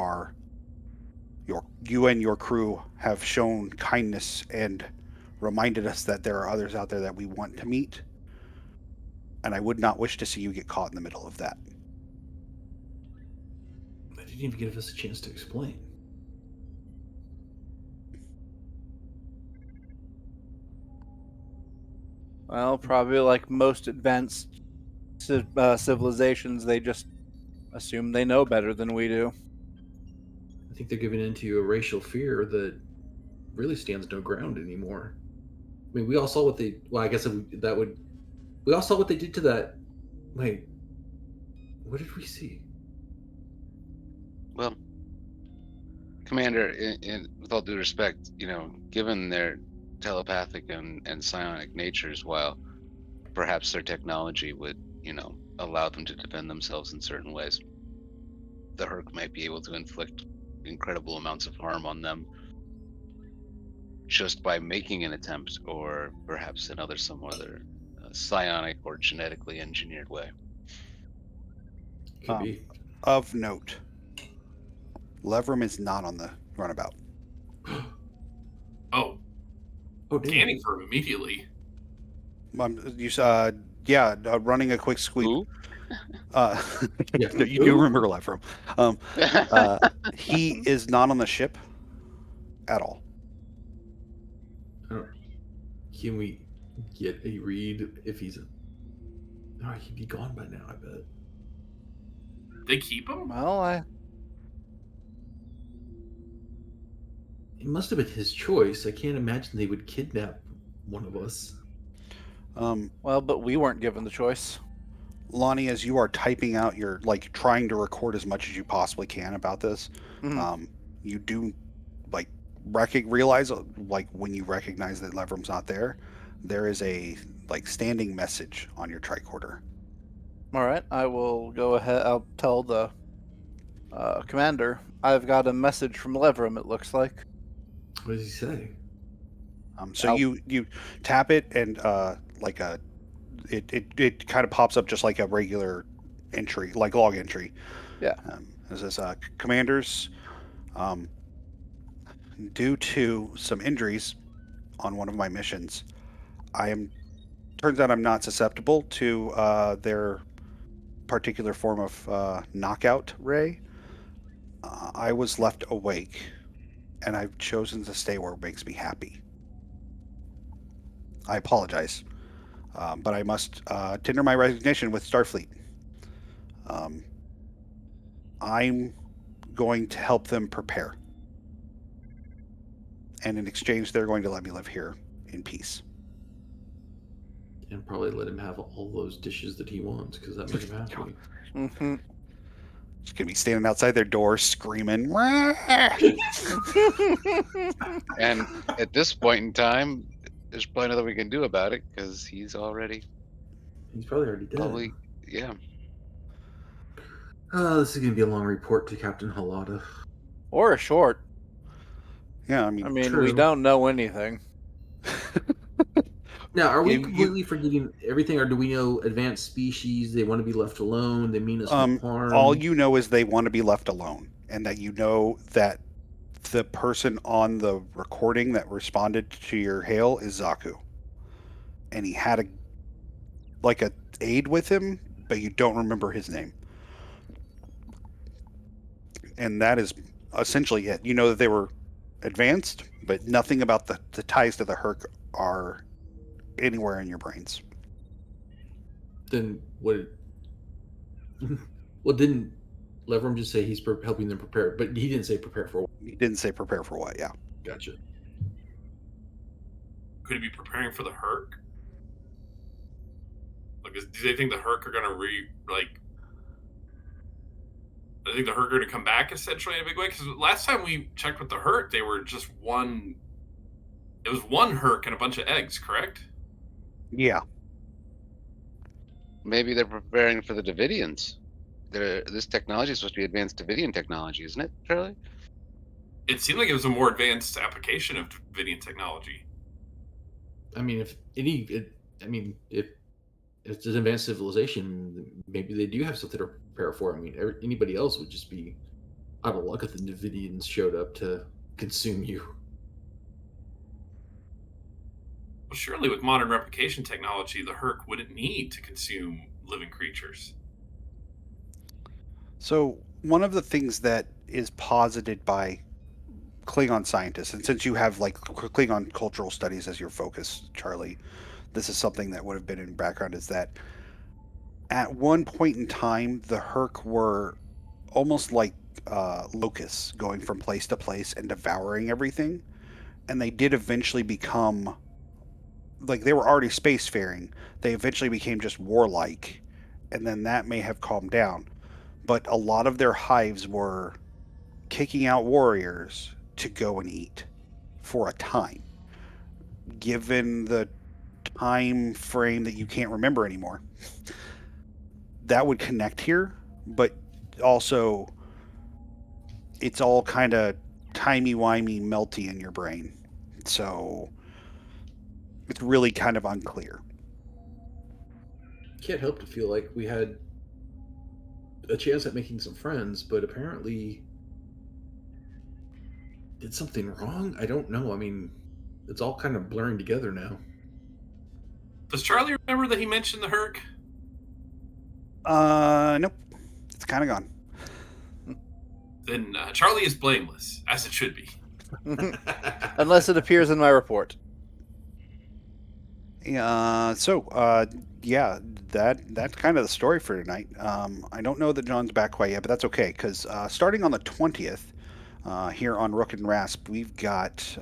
and your crew have shown kindness and reminded us that there are others out there that we want to meet, and I would not wish to see you get caught in the middle of that. They didn't even give us a chance to explain. Well, probably like most advanced civilizations, they just assume they know better than we do. I think they're giving into a racial fear that really stands no ground anymore. I mean, we all saw what they. Well, I guess that would. We all saw what they did to that. Wait, what did we see? Well, Commander, with all due respect, given their telepathic and psionic natures, while perhaps their technology would, allow them to defend themselves in certain ways, the Herc might be able to inflict incredible amounts of harm on them just by making an attempt, or perhaps some other psionic or genetically engineered way. Could be. Of note, Levram is not on the runabout. Oh, Oh, damn. scanning for him immediately. Running a quick sweep. Who? Yeah. You do remember Levram. He is not on the ship at all. Can we get a read if he's... Oh, he'd be gone by now, I bet. They keep him? Well, It must have been his choice. I can't imagine they would kidnap one of us. but we weren't given the choice. Lonnie, as you are typing out your, trying to record as much as you possibly can about this, you do, realize, when you recognize that Levram's not there, there is a, standing message on your tricorder. All right, I will go ahead. I'll tell the commander. I've got a message from Levram, it looks like. What does he say? So you tap it, and it kind of pops up just like a regular entry, like log entry. Yeah. It says, commanders, due to some injuries on one of my missions, turns out I'm not susceptible to their particular form of knockout ray. I was left awake, and I've chosen to stay where it makes me happy. I apologize, but I must tender my resignation with Starfleet. I'm going to help them prepare, and in exchange, they're going to let me live here in peace. And probably let him have all those dishes that he wants, because that makes him happy. Mm-hmm. She's going to be standing outside their door screaming. And at this point in time, there's probably nothing we can do about it, because he's probably already dead. Yeah. This is going to be a long report to Captain Halada. Or a short. Yeah, I mean, True. We don't know anything. Now, are we completely forgetting everything, or do we know advanced species? They want to be left alone. They mean us no harm. all you know is they want to be left alone, and that you know that the person on the recording that responded to your hail is Zaku, and he had a aide with him, but you don't remember his name, and that is essentially it. You know that they were advanced, but nothing about the ties to the Herc are anywhere in your brains. Then what? Well, didn't Levram just say he's helping them prepare? But he didn't say prepare for what? He didn't say prepare for what. Yeah. Gotcha. Could he be preparing for the Herc? Do they think the Herc are gonna I think the Herc are gonna come back essentially in a big way? Because last time we checked with the Herc, they were just one. It was one Herc and a bunch of eggs, correct? Yeah. Maybe they're preparing for the Davidians. This technology is supposed to be advanced Davidian technology, isn't it, Charlie? It seemed like it was a more advanced application of Davidian technology. I mean, if it's an advanced civilization, maybe they do have something to prepare for. I mean, anybody else would just be out of luck if the Davidians showed up to consume you. Well, surely with modern replication technology, the Herc wouldn't need to consume living creatures. So one of the things that is posited by Klingon scientists, and since you have Klingon cultural studies as your focus, Charlie, this is something that would have been in background, is that at one point in time, the Herc were almost like locusts going from place to place and devouring everything. And they did eventually become, they were already spacefaring. They eventually became just warlike. And then that may have calmed down. But a lot of their hives were kicking out warriors to go and eat for a time. Given the time frame that you can't remember anymore, that would connect here, but also it's all kind of timey-wimey melty in your brain So it's really kind of unclear. Can't help to feel like we had a chance at making some friends, but apparently did something wrong? I don't know. I mean, it's all kind of blurring together now. Does Charlie remember that he mentioned the Herc? Nope. It's kind of gone. Then Charlie is blameless, as it should be. Unless it appears in my report. Yeah, that's kind of the story for tonight. I don't know that John's back quite yet, but that's okay because starting on the 20th, here on Rook and Rasp, we've got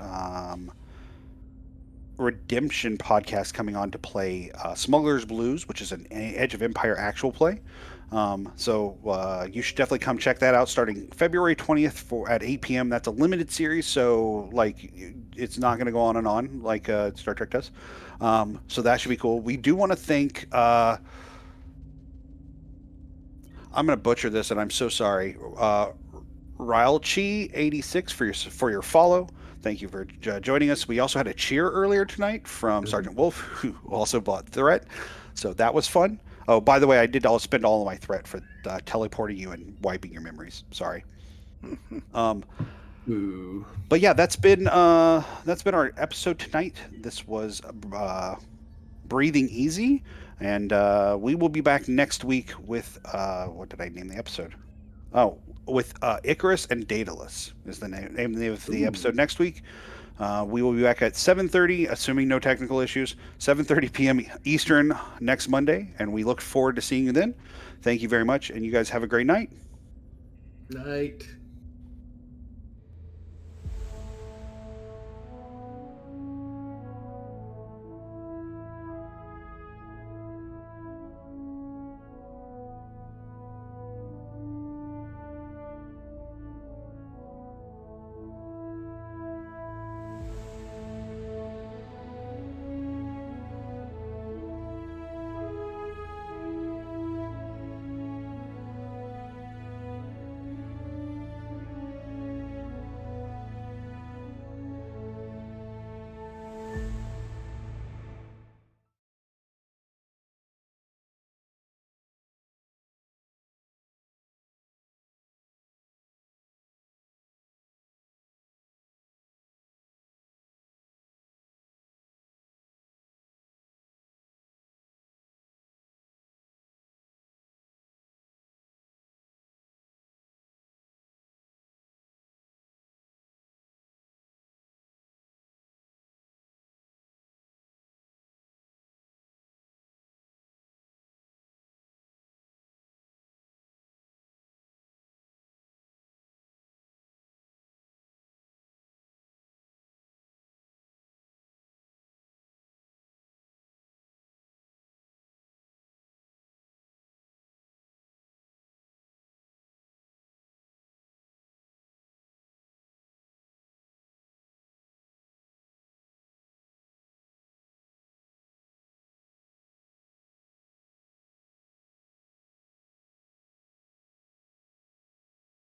Redemption podcast coming on to play Smuggler's Blues, which is an Edge of Empire actual play. So you should definitely come check that out starting February 20th at 8 p.m. That's a limited series, so like it's not going to go on and on like Star Trek does. So that should be cool. We do want to thank. I'm going to butcher this, and I'm so sorry. Rylchi86 for your follow. Thank you for joining us. We also had a cheer earlier tonight from Sergeant Wolf, who also bought Threat. So that was fun. Oh, by the way, I did spend all of my Threat for teleporting you and wiping your memories. Sorry. Ooh. But yeah, that's been our episode tonight. This was Breathing Easy, and we will be back next week with what did I name the episode? Oh, with Icarus and Daedalus is the name of the episode next week. We will be back at 7:30, assuming no technical issues, 7:30 p.m. Eastern next Monday, and we look forward to seeing you then. Thank you very much, and you guys have a great night. Night.